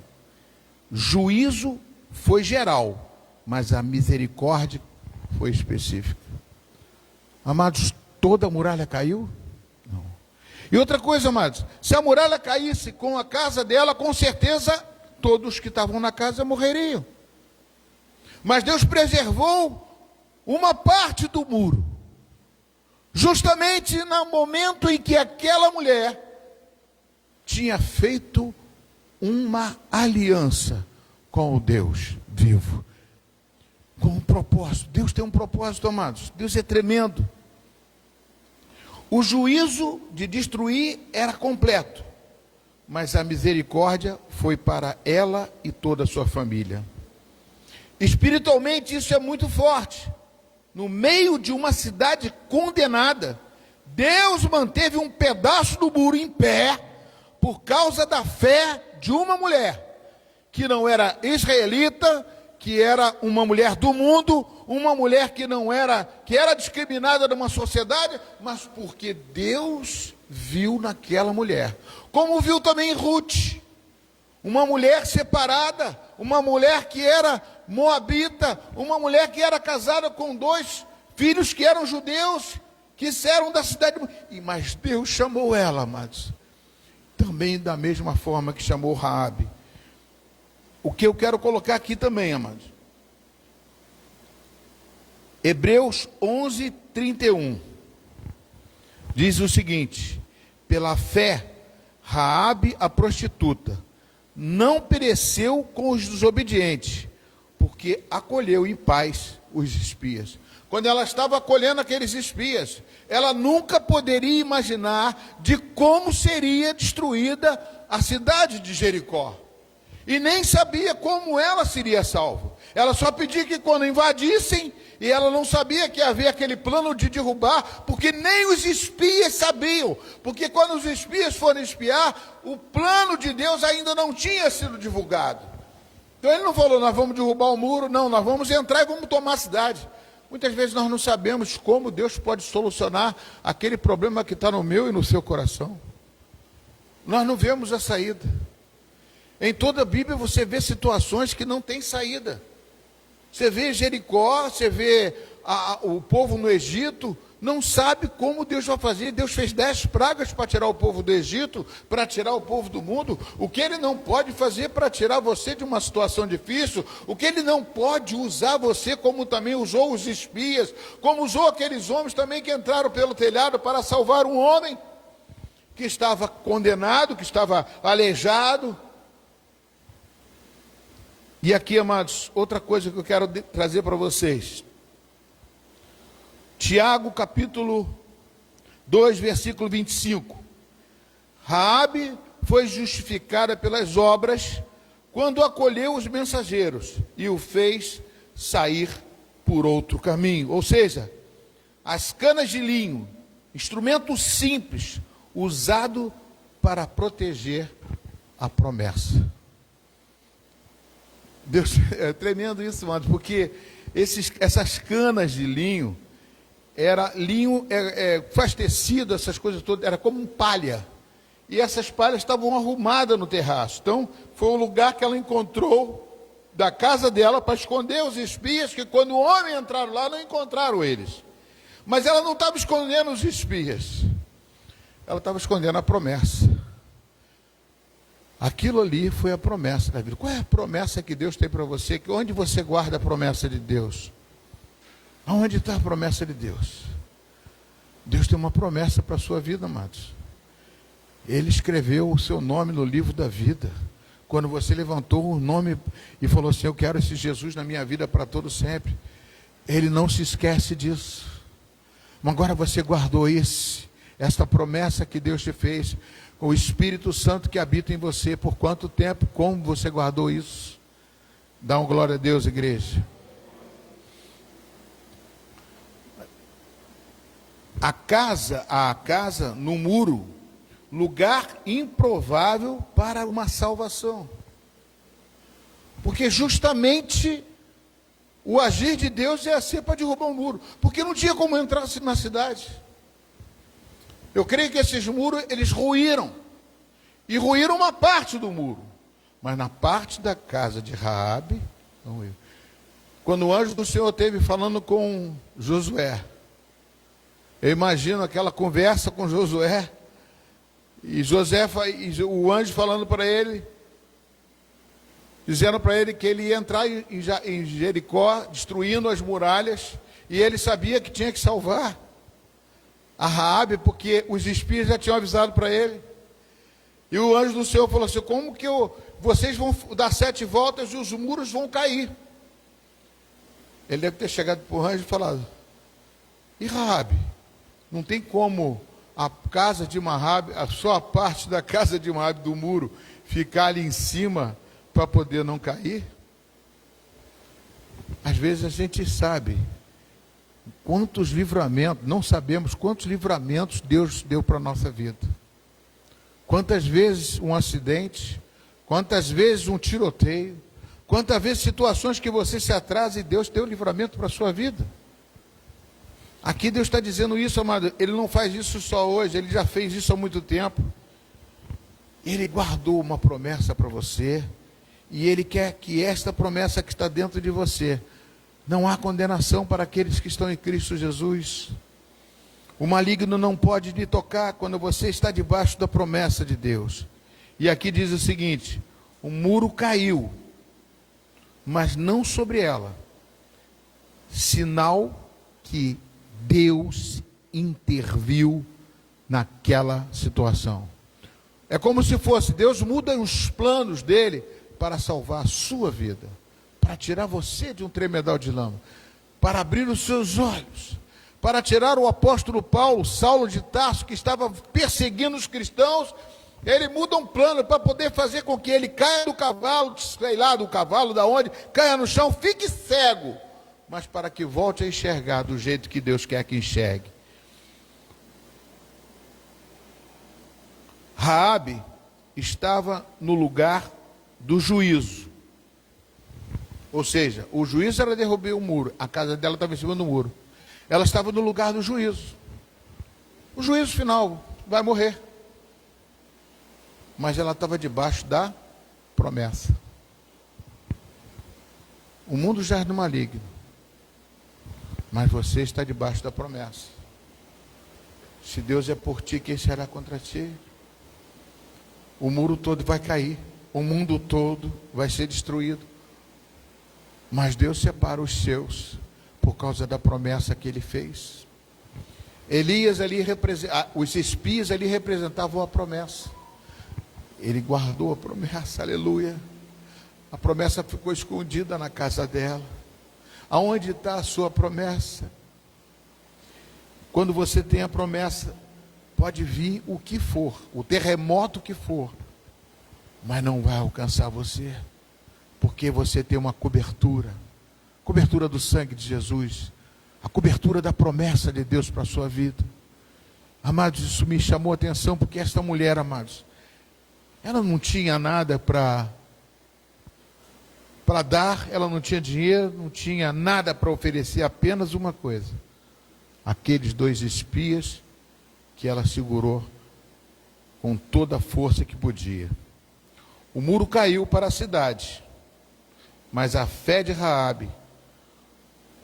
Speaker 3: Juízo foi geral, mas a misericórdia foi específica. Amados, toda a muralha caiu? Não. E outra coisa, amados, se a muralha caísse com a casa dela, com certeza todos que estavam na casa morreriam. Mas Deus preservou uma parte do muro. Justamente no momento em que aquela mulher tinha feito uma aliança com o Deus vivo, com um propósito. Deus tem um propósito, amados. Deus é tremendo. O juízo de destruir era completo, mas a misericórdia foi para ela e toda a sua família. Espiritualmente isso é muito forte. No meio de uma cidade condenada, Deus manteve um pedaço do muro em pé, por causa da fé de uma mulher, que não era israelita, que era uma mulher do mundo, uma mulher que era discriminada numa sociedade, mas porque Deus viu naquela mulher. Como viu também Ruth, uma mulher separada, uma mulher que era moabita, uma mulher que era casada com 2 filhos que eram judeus, que eram da cidade. Mas Deus chamou ela, amados, também da mesma forma que chamou Raabe. O que eu quero colocar aqui também, amados, Hebreus 11:31 diz o seguinte: pela fé, Raabe, a prostituta, não pereceu com os desobedientes, porque acolheu em paz os espias. Quando ela estava acolhendo aqueles espias, ela nunca poderia imaginar de como seria destruída a cidade de Jericó. E nem sabia como ela seria salva. Ela só pedia que quando invadissem, e ela não sabia que havia aquele plano de derrubar, porque nem os espias sabiam. Porque quando os espias foram espiar, o plano de Deus ainda não tinha sido divulgado. Então ele não falou, nós vamos derrubar o muro, não, nós vamos entrar e vamos tomar a cidade. Muitas vezes nós não sabemos como Deus pode solucionar aquele problema que está no meu e no seu coração. Nós não vemos a saída. Em toda a Bíblia você vê situações que não tem saída. Você vê Jericó, você vê o povo no Egito, não sabe como Deus vai fazer. Deus fez 10 pragas para tirar o povo do Egito, para tirar o povo do mundo. O que Ele não pode fazer para tirar você de uma situação difícil, o que Ele não pode usar você, como também usou os espias, como usou aqueles homens também que entraram pelo telhado para salvar um homem que estava condenado, que estava aleijado. E aqui, amados, outra coisa que eu quero trazer para vocês. Tiago, capítulo 2, versículo 25. Raabe foi justificada pelas obras quando acolheu os mensageiros e o fez sair por outro caminho. Ou seja, as canas de linho, instrumento simples, usado para proteger a promessa. Deus, é tremendo isso, mano, porque essas canas de linho, faz tecido, essas coisas todas, era como palha, e essas palhas estavam arrumadas no terraço. Então foi o lugar que ela encontrou da casa dela para esconder os espias, que quando o homem entraram lá, não encontraram eles. Mas ela não estava escondendo os espias, ela estava escondendo a promessa. Aquilo ali foi a promessa da vida. Qual é a promessa que Deus tem para você? Onde você guarda a promessa de Deus? Aonde está a promessa de Deus? Deus tem uma promessa para a sua vida, amados. Ele escreveu o seu nome no livro da vida. Quando você levantou o nome e falou assim, eu quero esse Jesus na minha vida para todo sempre. Ele não se esquece disso. Mas agora você guardou esta promessa que Deus te fez, com o Espírito Santo que habita em você. Por quanto tempo, como você guardou isso? Dá uma glória a Deus, igreja. A casa no muro, lugar improvável para uma salvação. Porque justamente o agir de Deus é ser para derrubar um muro. Porque não tinha como entrar na cidade. Eu creio que esses muros, eles ruíram. E ruíram uma parte do muro. Mas na parte da casa de Raabe, não ruíram. Quando o anjo do Senhor esteve falando com Josué, eu imagino aquela conversa com Josué, e o anjo falando para ele, dizendo para ele que ele ia entrar em Jericó, destruindo as muralhas, e ele sabia que tinha que salvar a Raabe, porque os espias já tinham avisado para ele. E o anjo do Senhor falou assim, como que vocês vão dar 7 voltas e os muros vão cair? Ele deve ter chegado para o anjo e falado, e Raabe? Não tem como a casa de Raabe, só a parte da casa de Raabe do muro, ficar ali em cima para poder não cair? Às vezes a gente sabe quantos livramentos, não sabemos quantos livramentos Deus deu para a nossa vida. Quantas vezes um acidente, quantas vezes um tiroteio, quantas vezes situações que você se atrasa e Deus deu livramento para a sua vida. Aqui Deus está dizendo isso, amado. Ele não faz isso só hoje, Ele já fez isso há muito tempo. Ele guardou uma promessa para você, e Ele quer que esta promessa que está dentro de você, não há condenação para aqueles que estão em Cristo Jesus. O maligno não pode lhe tocar quando você está debaixo da promessa de Deus. E aqui diz o seguinte, o muro caiu, mas não sobre ela, sinal que Deus interviu naquela situação. É como se fosse, Deus muda os planos dele para salvar a sua vida, para tirar você de um tremedal de lama, para abrir os seus olhos, para tirar o apóstolo Paulo, Saulo de Tarso, que estava perseguindo os cristãos. Ele muda um plano para poder fazer com que ele caia do cavalo, sei lá, do cavalo, da onde, caia no chão, fique cego, mas para que volte a enxergar do jeito que Deus quer que enxergue. Raabe estava no lugar do juízo. Ou seja, o juízo era derrubar o muro, a casa dela estava em cima do muro. Ela estava no lugar do juízo. O juízo final, vai morrer. Mas ela estava debaixo da promessa. O mundo jaz no maligno, mas você está debaixo da promessa. Se Deus é por ti, quem será contra ti? O muro todo vai cair, o mundo todo vai ser destruído, mas Deus separa os seus por causa da promessa que ele fez. Elias ali os espias ali representavam a promessa. Ele guardou a promessa, aleluia. A promessa ficou escondida na casa dela. Aonde está a sua promessa? Quando você tem a promessa, pode vir o que for, o terremoto que for, mas não vai alcançar você, porque você tem uma cobertura do sangue de Jesus, a cobertura da promessa de Deus para a sua vida. Amados, isso me chamou a atenção, porque esta mulher, amados, ela não tinha nada para dar, ela não tinha dinheiro, não tinha nada para oferecer, apenas uma coisa: aqueles 2 espias que ela segurou com toda a força que podia. O muro caiu para a cidade, mas a fé de Raabe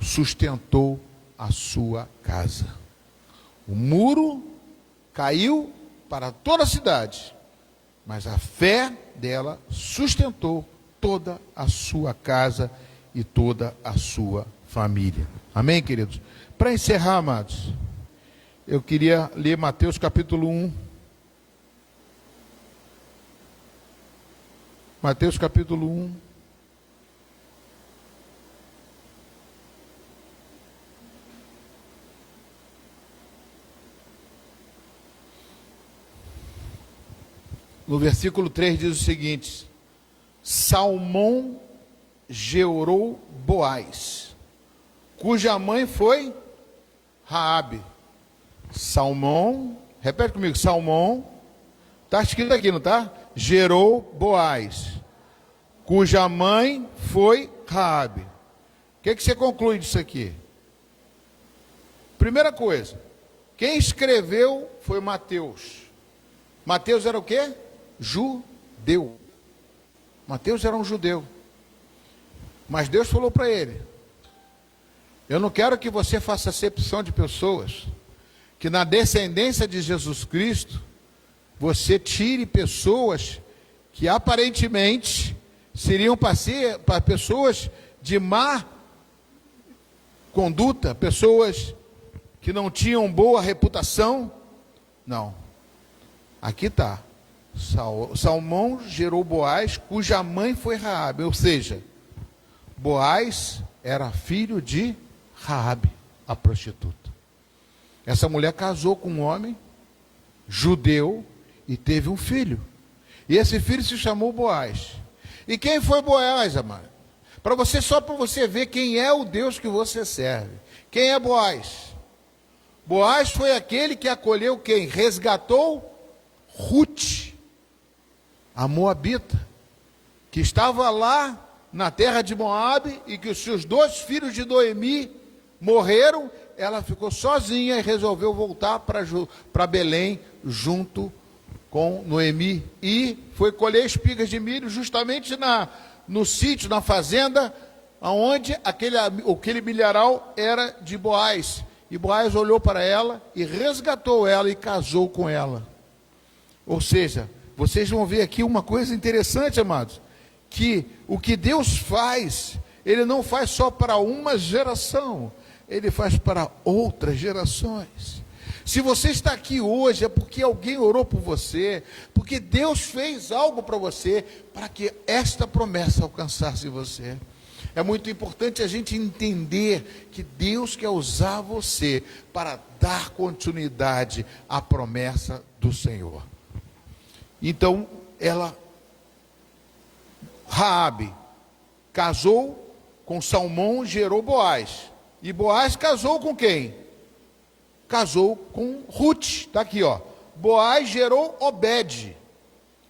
Speaker 3: sustentou a sua casa. O muro caiu para toda a cidade, mas a fé dela sustentou toda a sua casa e toda a sua família. Amém, queridos? Para encerrar, amados, eu queria ler Mateus capítulo 1. Mateus capítulo 1. No versículo 3 diz o seguinte: Salmão gerou Boaz, cuja mãe foi Raabe. Salmão, repete comigo, Salmão, está escrito aqui, não está? Gerou Boaz, cuja mãe foi Raabe. O que você conclui disso aqui? Primeira coisa, quem escreveu foi Mateus. Mateus era o quê? Judeu. Mateus era um judeu. Mas Deus falou para ele: eu não quero que você faça acepção de pessoas, que na descendência de Jesus Cristo, você tire pessoas que aparentemente seriam para pessoas de má conduta, pessoas que não tinham boa reputação. Não. Aqui está. Salmão gerou Boaz, cuja mãe foi Raabe. Ou seja, Boaz era filho de Raabe, a prostituta. Essa mulher casou com um homem judeu e teve um filho. E esse filho se chamou Boaz. E quem foi Boaz, amado? Só para você ver quem é o Deus que você serve. Quem é Boaz? Boaz foi aquele que acolheu quem? Resgatou Ruth, a moabita, que estava lá na terra de Moabe e que os seus 2 filhos de Noemi morreram. Ela ficou sozinha e resolveu voltar para Belém junto com Noemi e foi colher espigas de milho justamente no sítio, na fazenda, onde aquele milharal era de Boaz. E Boaz olhou para ela e resgatou ela e casou com ela. Ou seja, vocês vão ver aqui uma coisa interessante, amados, que o que Deus faz, Ele não faz só para uma geração, Ele faz para outras gerações. Se você está aqui hoje, é porque alguém orou por você, porque Deus fez algo para você, para que esta promessa alcançasse você. É muito importante a gente entender que Deus quer usar você para dar continuidade à promessa do Senhor. Então, Raabe, casou com Salmão, gerou Boaz. E Boaz casou com quem? Casou com Ruth. Está aqui, ó. Boaz gerou Obed,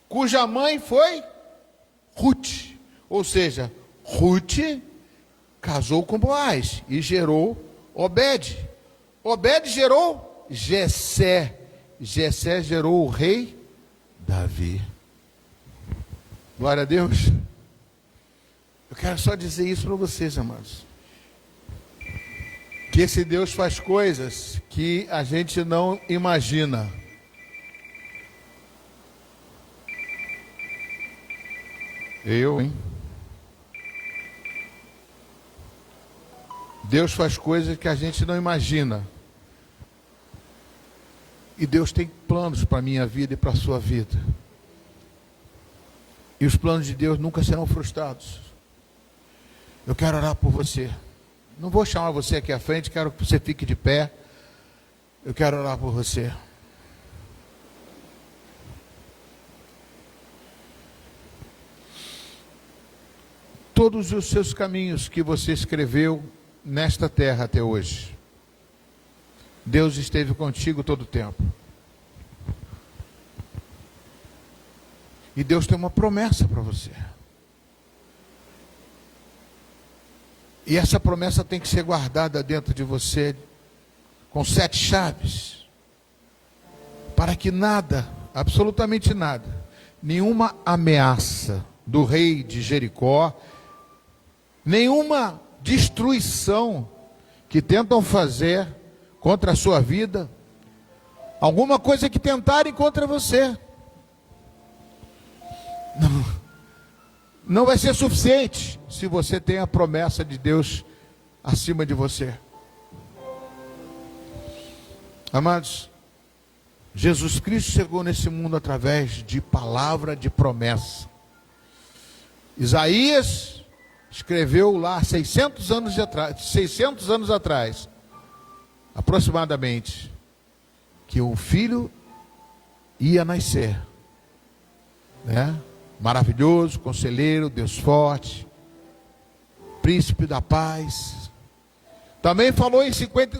Speaker 3: cuja mãe foi Ruth. Ou seja, Ruth casou com Boaz e gerou Obed. Obed gerou Jessé. Jessé gerou o rei Davi. Glória a Deus. Eu quero só dizer isso para vocês, amados, que esse Deus faz coisas que a gente não imagina. Hein? Deus faz coisas que a gente não imagina. E Deus tem planos para a minha vida e para a sua vida. E os planos de Deus nunca serão frustrados. Eu quero orar por você. Não vou chamar você aqui à frente, quero que você fique de pé. Eu quero orar por você. Todos os seus caminhos que você escreveu nesta terra até hoje, Deus esteve contigo todo o tempo. E Deus tem uma promessa para você. E essa promessa tem que ser guardada dentro de você com 7 chaves. Para que nada, absolutamente nada, nenhuma ameaça do rei de Jericó, nenhuma destruição que tentam fazer contra a sua vida, alguma coisa que tentarem contra você, não vai ser suficiente se você tem a promessa de Deus acima de você. Amados, Jesus Cristo chegou nesse mundo através de palavra de promessa. Isaías escreveu lá 600 anos atrás, aproximadamente, que o filho ia nascer, né? Maravilhoso, conselheiro, Deus forte, príncipe da paz. Também falou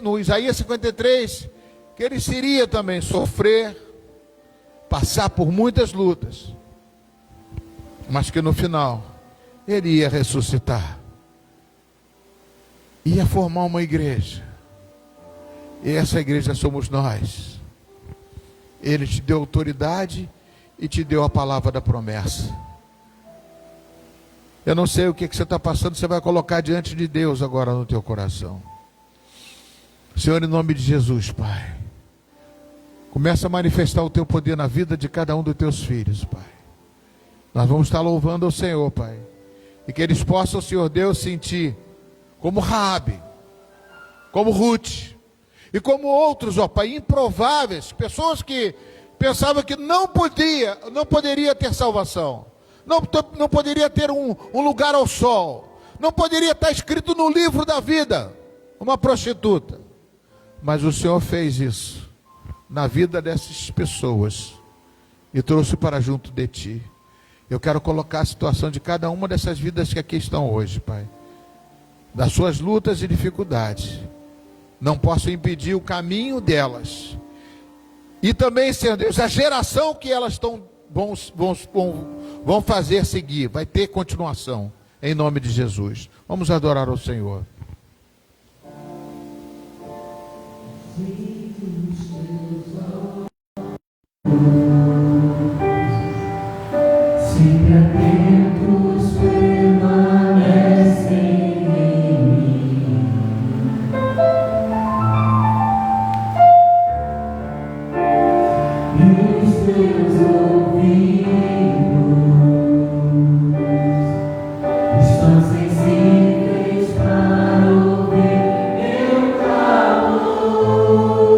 Speaker 3: no Isaías 53 que ele iria também sofrer, passar por muitas lutas, mas que no final ele ia ressuscitar, ia formar uma igreja, e essa igreja somos nós. Ele te deu autoridade e te deu a palavra da promessa. Eu não sei o que você está passando, você vai colocar diante de Deus agora no teu coração. Senhor, em nome de Jesus, Pai, começa a manifestar o teu poder na vida de cada um dos teus filhos, Pai. Nós vamos estar louvando ao Senhor, Pai, e que eles possam, Senhor Deus, sentir como Raabe, como Ruth, e como outros, ó Pai, improváveis, pessoas que pensavam que não poderia ter salvação, não poderia ter um lugar ao sol, não poderia estar escrito no livro da vida, uma prostituta. Mas o Senhor fez isso na vida dessas pessoas e trouxe para junto de Ti. Eu quero colocar a situação de cada uma dessas vidas que aqui estão hoje, Pai, das suas lutas e dificuldades. Não posso impedir o caminho delas. E também, Senhor Deus, a geração que elas vão fazer seguir, vai ter continuação, em nome de Jesus. Vamos adorar ao Senhor.
Speaker 2: Sempre atentos permanecem em mim, e os teus ouvidos estão sensíveis para ouvir meu clamor.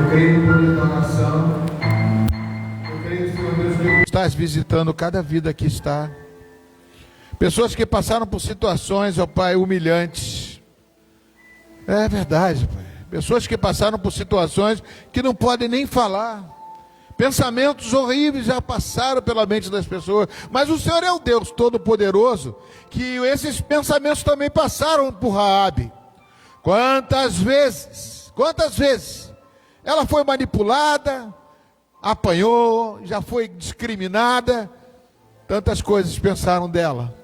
Speaker 3: Eu creio no poder da oração. Eu creio, Senhor Deus, que estás visitando cada vida que está. Pessoas que passaram por situações, ó Pai, humilhantes. É verdade, Pai. Pessoas que passaram por situações que não podem nem falar. Pensamentos horríveis já passaram pela mente das pessoas. Mas o Senhor é o Deus Todo-Poderoso, que esses pensamentos também passaram por Raabe. Quantas vezes ela foi manipulada, apanhou, já foi discriminada. Tantas coisas pensaram dela.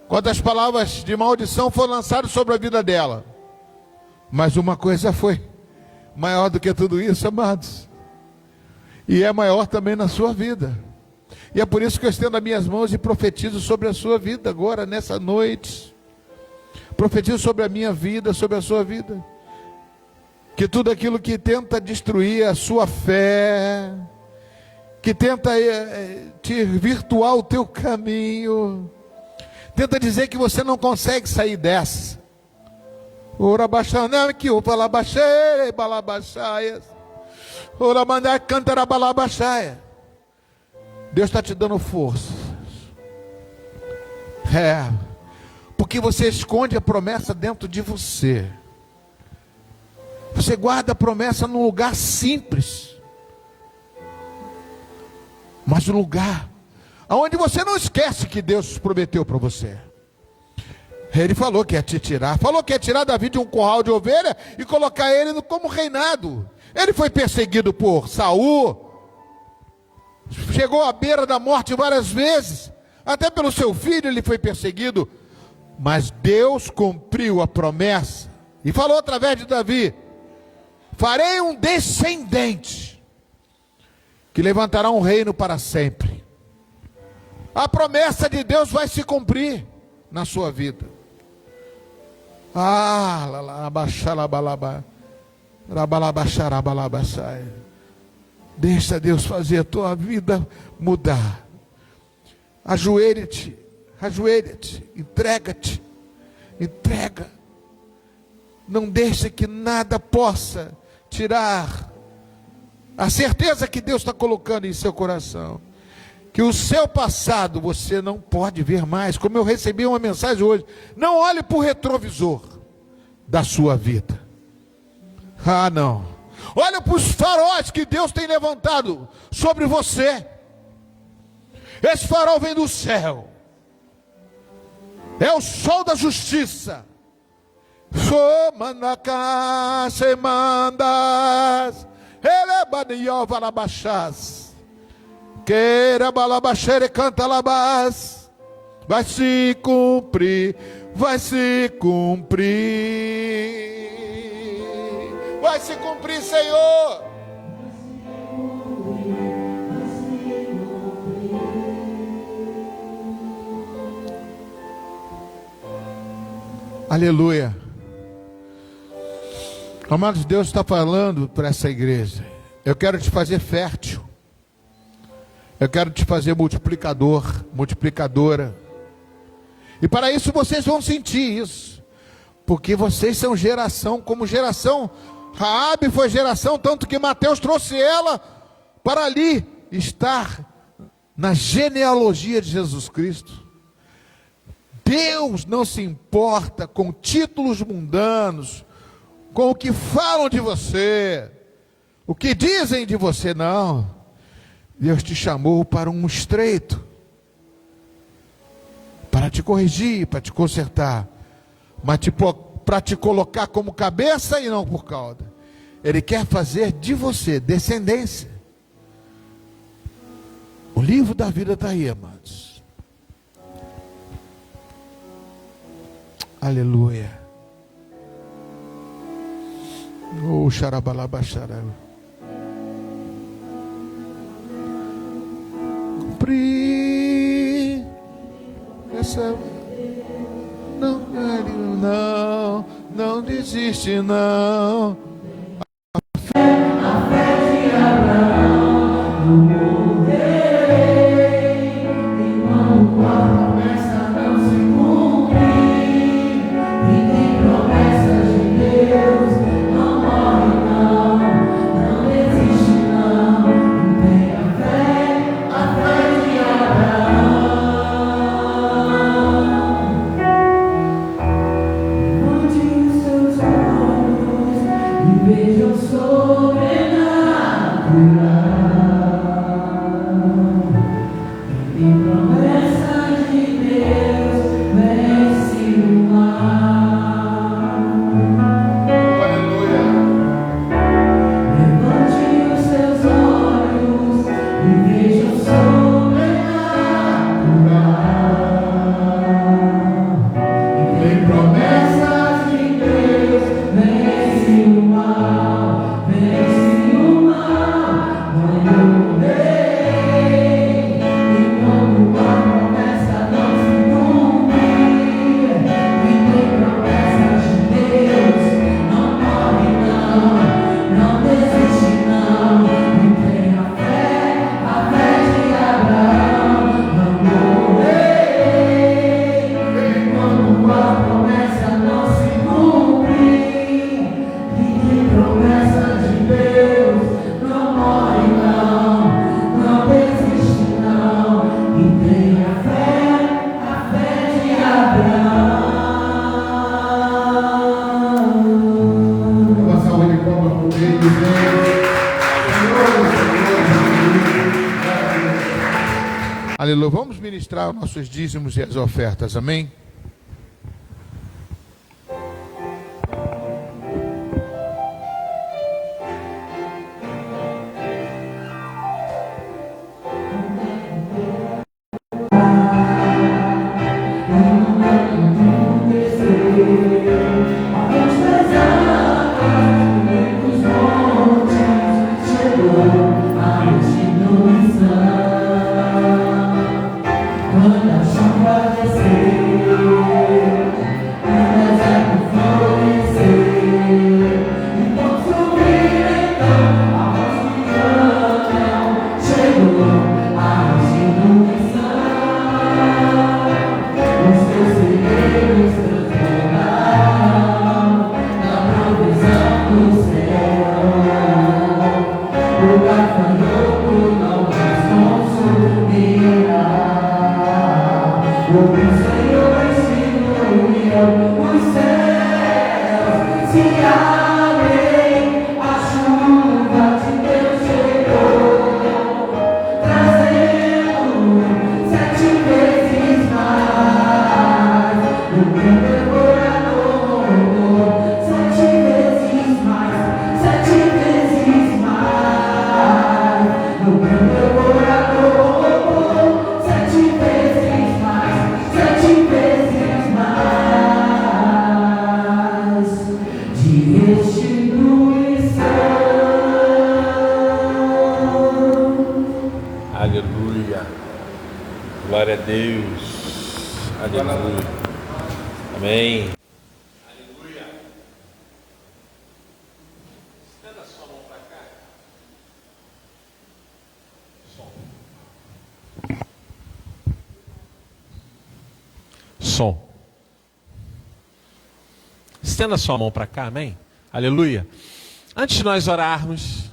Speaker 3: Quantas palavras de maldição foram lançadas sobre a vida dela. Mas uma coisa foi maior do que tudo isso, amados. E é maior também na sua vida. E é por isso que eu estendo as minhas mãos e profetizo sobre a sua vida agora, nessa noite. Profetizo sobre a minha vida, sobre a sua vida. Que tudo aquilo que tenta destruir a sua fé, que tenta te virtuar o teu caminho, tenta dizer que você não consegue sair dessa. Ora baixana que o balabaxei, balabaxaias. Ora mandar cantar a balabaxaia. Deus está te dando força. Porque você esconde a promessa dentro de você. Você guarda a promessa num lugar simples, mas um lugar onde você não esquece que Deus prometeu para você. Ele falou que ia te tirar. Falou que ia tirar Davi de um curral de ovelha e colocar ele como reinado. Ele foi perseguido por Saul. Chegou à beira da morte várias vezes. Até pelo seu filho ele foi perseguido. Mas Deus cumpriu a promessa. E falou através de Davi: farei um descendente que levantará um reino para sempre. A promessa de Deus vai se cumprir na sua vida. Deixa Deus fazer a tua vida mudar. Ajoelha-te, entrega-te, entrega. Não deixa que nada possa tirar a certeza que Deus está colocando em seu coração. Que o seu passado você não pode ver mais. Como eu recebi uma mensagem hoje: não olhe para o retrovisor da sua vida. Não. Olha para os faróis que Deus tem levantado sobre você. Esse farol vem do céu. É o sol da justiça. Se mandas, queira balabaxere canta labás. Vai se cumprir, vai se cumprir. Vai se cumprir, Senhor. Aleluia. Amados, Deus está falando para essa igreja: eu quero te fazer fértil. Eu quero te fazer multiplicador, multiplicadora. E para isso vocês vão sentir isso. Porque vocês são geração, como geração. Raabe foi geração, tanto que Mateus trouxe ela para ali estar na genealogia de Jesus Cristo. Deus não se importa com títulos mundanos, com o que falam de você, o que dizem de você, não. Deus te chamou para um estreito, para te corrigir, para te consertar, mas para te colocar como cabeça e não por cauda. Ele quer fazer de você descendência. O livro da vida está aí, amados. Aleluia. Oh, xarabalabaxará. Cumprir essa. Não desiste, não.
Speaker 2: A fé de Abraão, no morrerei, enquanto a promessa não se cumprir. E tem promessas de Deus, não morre não
Speaker 3: Aleluia. Vamos ministrar os nossos dízimos e as ofertas, amém?
Speaker 1: Aleluia. Glória a Deus. Aleluia. Amém. Aleluia. Estenda a sua mão para cá. Som. Estenda a sua mão para cá, amém? Aleluia. Antes de nós orarmos,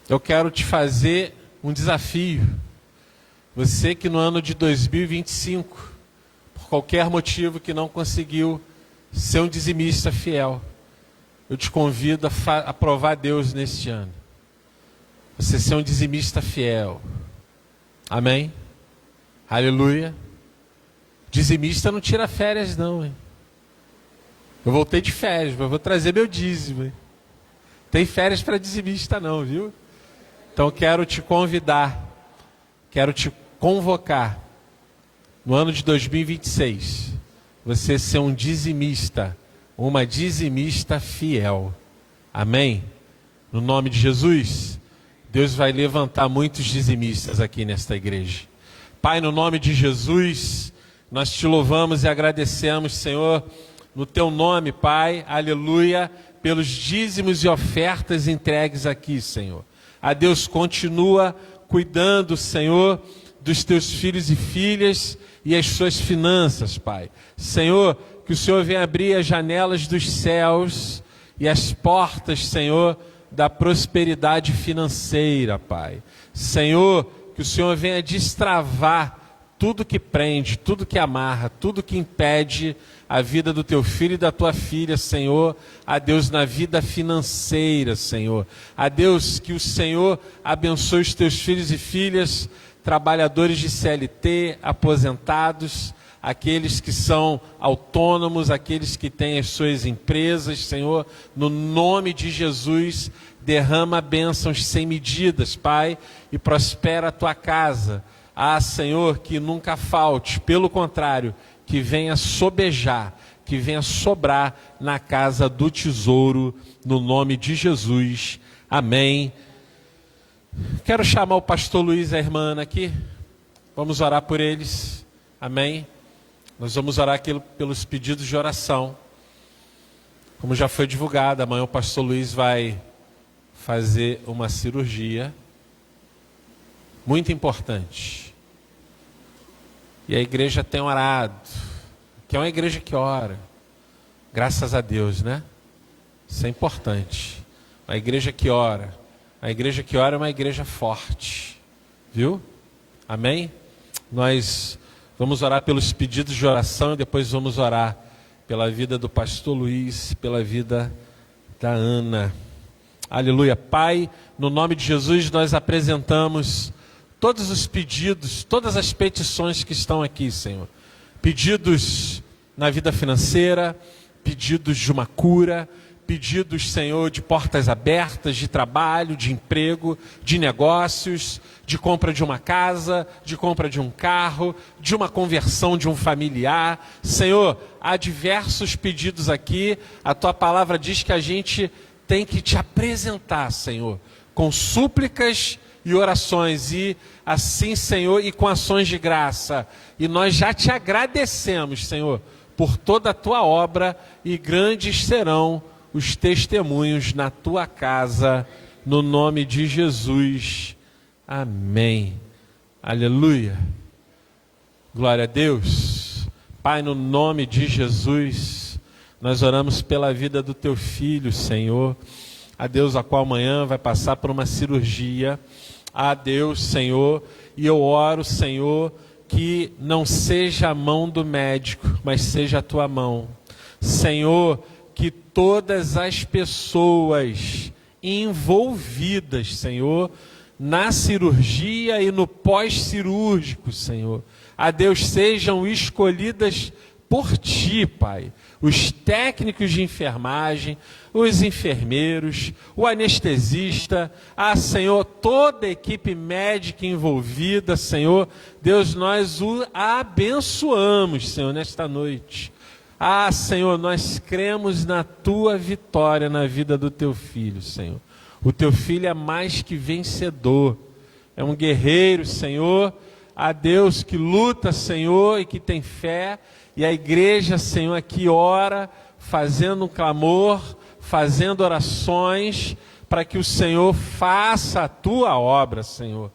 Speaker 1: eu quero te fazer um desafio. Você que no ano de 2025, por qualquer motivo que não conseguiu ser um dizimista fiel, eu te convido a provar Deus neste ano. Você ser um dizimista fiel. Amém? Aleluia. Dizimista não tira férias não, hein? Eu voltei de férias, mas vou trazer meu dízimo, hein? Tem férias para dizimista não, viu? Então quero te convidar, quero te convocar, no ano de 2026, você ser um dizimista, uma dizimista fiel. Amém? No nome de Jesus, Deus vai levantar muitos dizimistas aqui nesta igreja. Pai, no nome de Jesus, nós te louvamos e agradecemos, Senhor, no teu nome, Pai, aleluia, pelos dízimos e ofertas entregues aqui, Senhor. A Deus, continua cuidando, Senhor, dos teus filhos e filhas e as suas finanças, Pai. Senhor, que o Senhor venha abrir as janelas dos céus e as portas, Senhor, da prosperidade financeira, Pai. Senhor, que o Senhor venha destravar tudo que prende, tudo que amarra, tudo que impede a vida do teu filho e da tua filha, Senhor. A Deus, na vida financeira, Senhor. A Deus, que o Senhor abençoe os teus filhos e filhas, trabalhadores de CLT, aposentados, aqueles que são autônomos, aqueles que têm as suas empresas, Senhor, no nome de Jesus, derrama bênçãos sem medidas, Pai, e prospera a tua casa. Ah, Senhor, que nunca falte, pelo contrário, que venha sobejar, que venha sobrar na casa do tesouro, no nome de Jesus. Amém. Quero chamar o pastor Luiz e a irmã Ana aqui. Vamos orar por eles. Amém. Nós vamos orar aqui pelos pedidos de oração. Como já foi divulgado, amanhã o pastor Luiz vai fazer uma cirurgia muito importante. E a igreja tem orado, que é uma igreja que ora. Graças a Deus, né? Isso é importante. Uma igreja que ora. A igreja que ora é uma igreja forte. Viu? Amém? Nós vamos orar pelos pedidos de oração e depois vamos orar pela vida do pastor Luiz, pela vida da Ana. Aleluia. Pai, no nome de Jesus nós apresentamos todos os pedidos, todas as petições que estão aqui, Senhor. Pedidos na vida financeira, pedidos de uma cura, pedidos, Senhor, de portas abertas, de trabalho, de emprego, de negócios, de compra de uma casa, de compra de um carro, de uma conversão de um familiar. Senhor, há diversos pedidos aqui. A tua palavra diz que a gente tem que te apresentar, Senhor, com súplicas e orações, e assim, Senhor, e com ações de graça. E nós já te agradecemos, Senhor, por toda a tua obra, e grandes serão os testemunhos na tua casa, no nome de Jesus. Amém. Aleluia. Glória a Deus. Pai, no nome de Jesus, nós oramos pela vida do teu filho, Senhor. A Deus, a qual amanhã vai passar por uma cirurgia. A Deus, Senhor, e eu oro, Senhor, que não seja a mão do médico, mas seja a tua mão. Senhor, que todas as pessoas envolvidas, Senhor, na cirurgia e no pós-cirúrgico, Senhor, a Deus, sejam escolhidas por ti, Pai. Os técnicos de enfermagem, os enfermeiros, o anestesista, Senhor, toda a equipe médica envolvida, Senhor, Deus, nós o abençoamos, Senhor, nesta noite. Senhor, nós cremos na tua vitória na vida do teu filho, Senhor. O teu filho é mais que vencedor, é um guerreiro, Senhor, Deus, que luta, Senhor, e que tem fé. E a igreja, Senhor, aqui ora, fazendo um clamor, fazendo orações, para que o Senhor faça a tua obra, Senhor.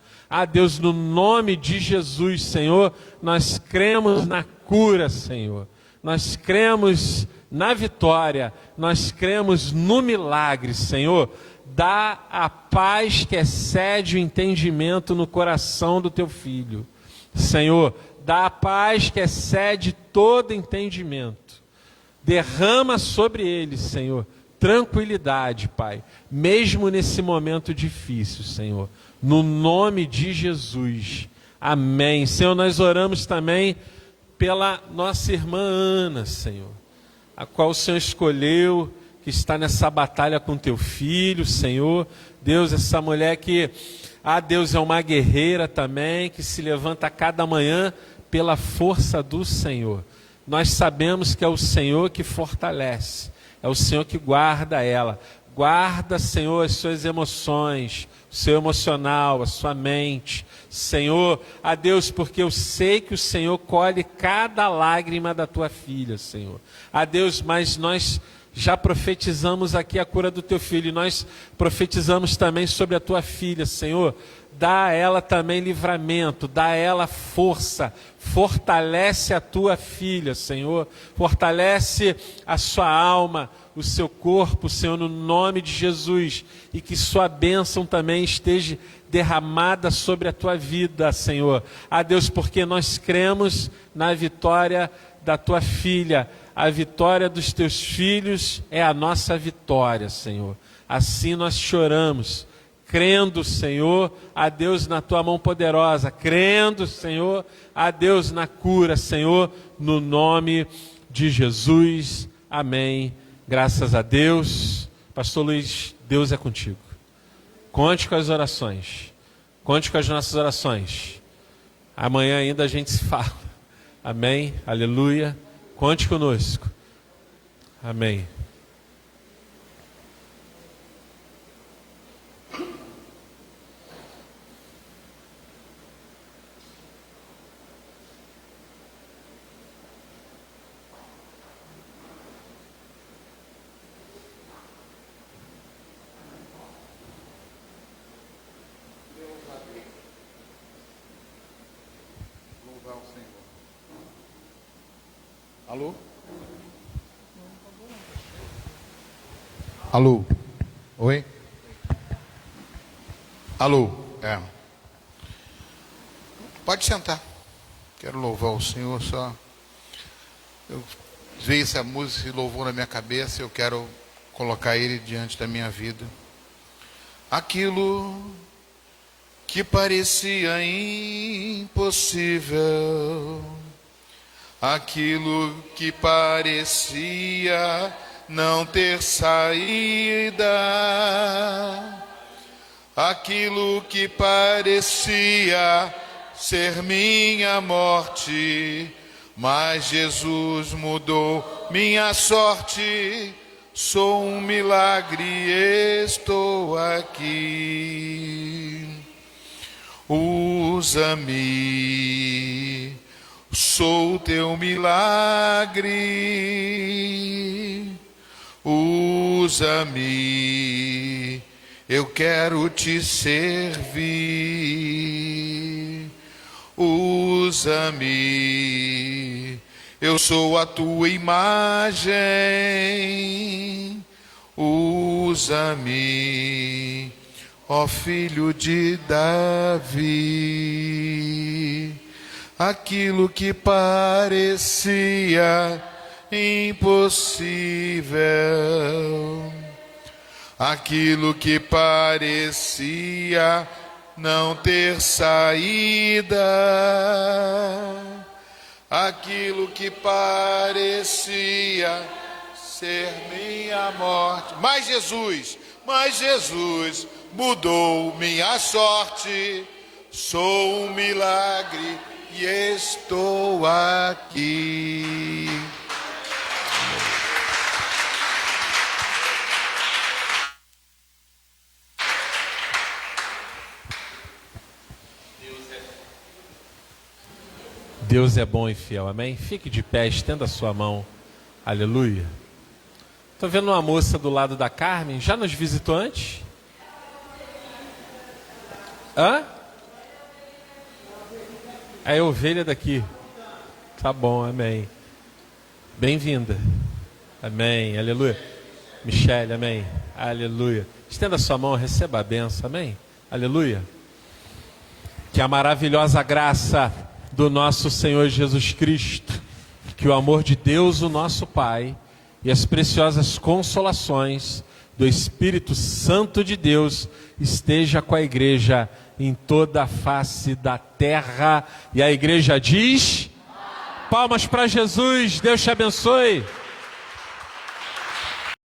Speaker 1: Deus, no nome de Jesus, Senhor, nós cremos na cura, Senhor. Nós cremos na vitória, nós cremos no milagre, Senhor. Dá a paz que excede o entendimento no coração do teu filho. Senhor, dá a paz que excede todo entendimento. Derrama sobre ele, Senhor, tranquilidade, Pai, mesmo nesse momento difícil, Senhor. No nome de Jesus. Amém. Senhor, nós oramos também pela nossa irmã Ana, Senhor, a qual o Senhor escolheu, que está nessa batalha com teu filho, Senhor. Deus, essa mulher que, Deus, é uma guerreira também, que se levanta a cada manhã pela força do Senhor. Nós sabemos que é o Senhor que fortalece, é o Senhor que guarda ela. Guarda, Senhor, as suas emoções, o seu emocional, a sua mente. Senhor, Deus, porque eu sei que o Senhor colhe cada lágrima da tua filha, Senhor. Deus, mas nós já profetizamos aqui a cura do teu filho, e nós profetizamos também sobre a tua filha, Senhor. Dá a ela também livramento, dá a ela força, fortalece a tua filha, Senhor, fortalece a sua alma, o seu corpo, Senhor, no nome de Jesus, e que sua bênção também esteja derramada sobre a tua vida, Senhor. Deus, porque nós cremos na vitória da tua filha. a vitória dos teus filhos é a nossa vitória, Senhor. Assim nós choramos, crendo, Senhor, a Deus na tua mão poderosa, crendo, Senhor, a Deus na cura, Senhor, no nome de Jesus. Amém. Graças a Deus. Pastor Luiz, Deus é contigo. Conte com as orações. Conte com as nossas orações. Amanhã ainda a gente se fala. Amém. Aleluia. Conte conosco. Amém.
Speaker 3: Alô? Alô? Oi? Alô? É. Pode sentar. Quero louvar o Senhor só. Eu veio essa música e louvor na minha cabeça, eu quero colocar ele diante da minha vida. Aquilo que parecia impossível, aquilo que parecia não ter saída, aquilo que parecia ser minha morte, mas Jesus mudou minha sorte. Sou um milagre, estou aqui. Usa-me, sou teu milagre. Usa-me, eu quero te servir. Usa-me, eu sou a tua imagem. Usa-me, ó Filho de Davi. Aquilo que parecia impossível, aquilo que parecia não ter saída, aquilo que parecia ser minha morte, mas Jesus mudou minha sorte. Sou um milagre e estou aqui.
Speaker 1: Deus é bom e fiel, amém? Fique de pé, estenda a sua mão, aleluia. Estou vendo uma moça do lado da Carmen, já nos visitou antes? Hã? É a ovelha daqui. Tá bom, amém. Bem-vinda, amém, aleluia. Michele, amém, aleluia. Estenda a sua mão, receba a benção, amém, aleluia. Que a maravilhosa graça do nosso Senhor Jesus Cristo, que o amor de Deus, o nosso Pai, e as preciosas consolações do Espírito Santo de Deus esteja com a igreja em toda a face da terra. E a igreja diz: palmas para Jesus, Deus te abençoe.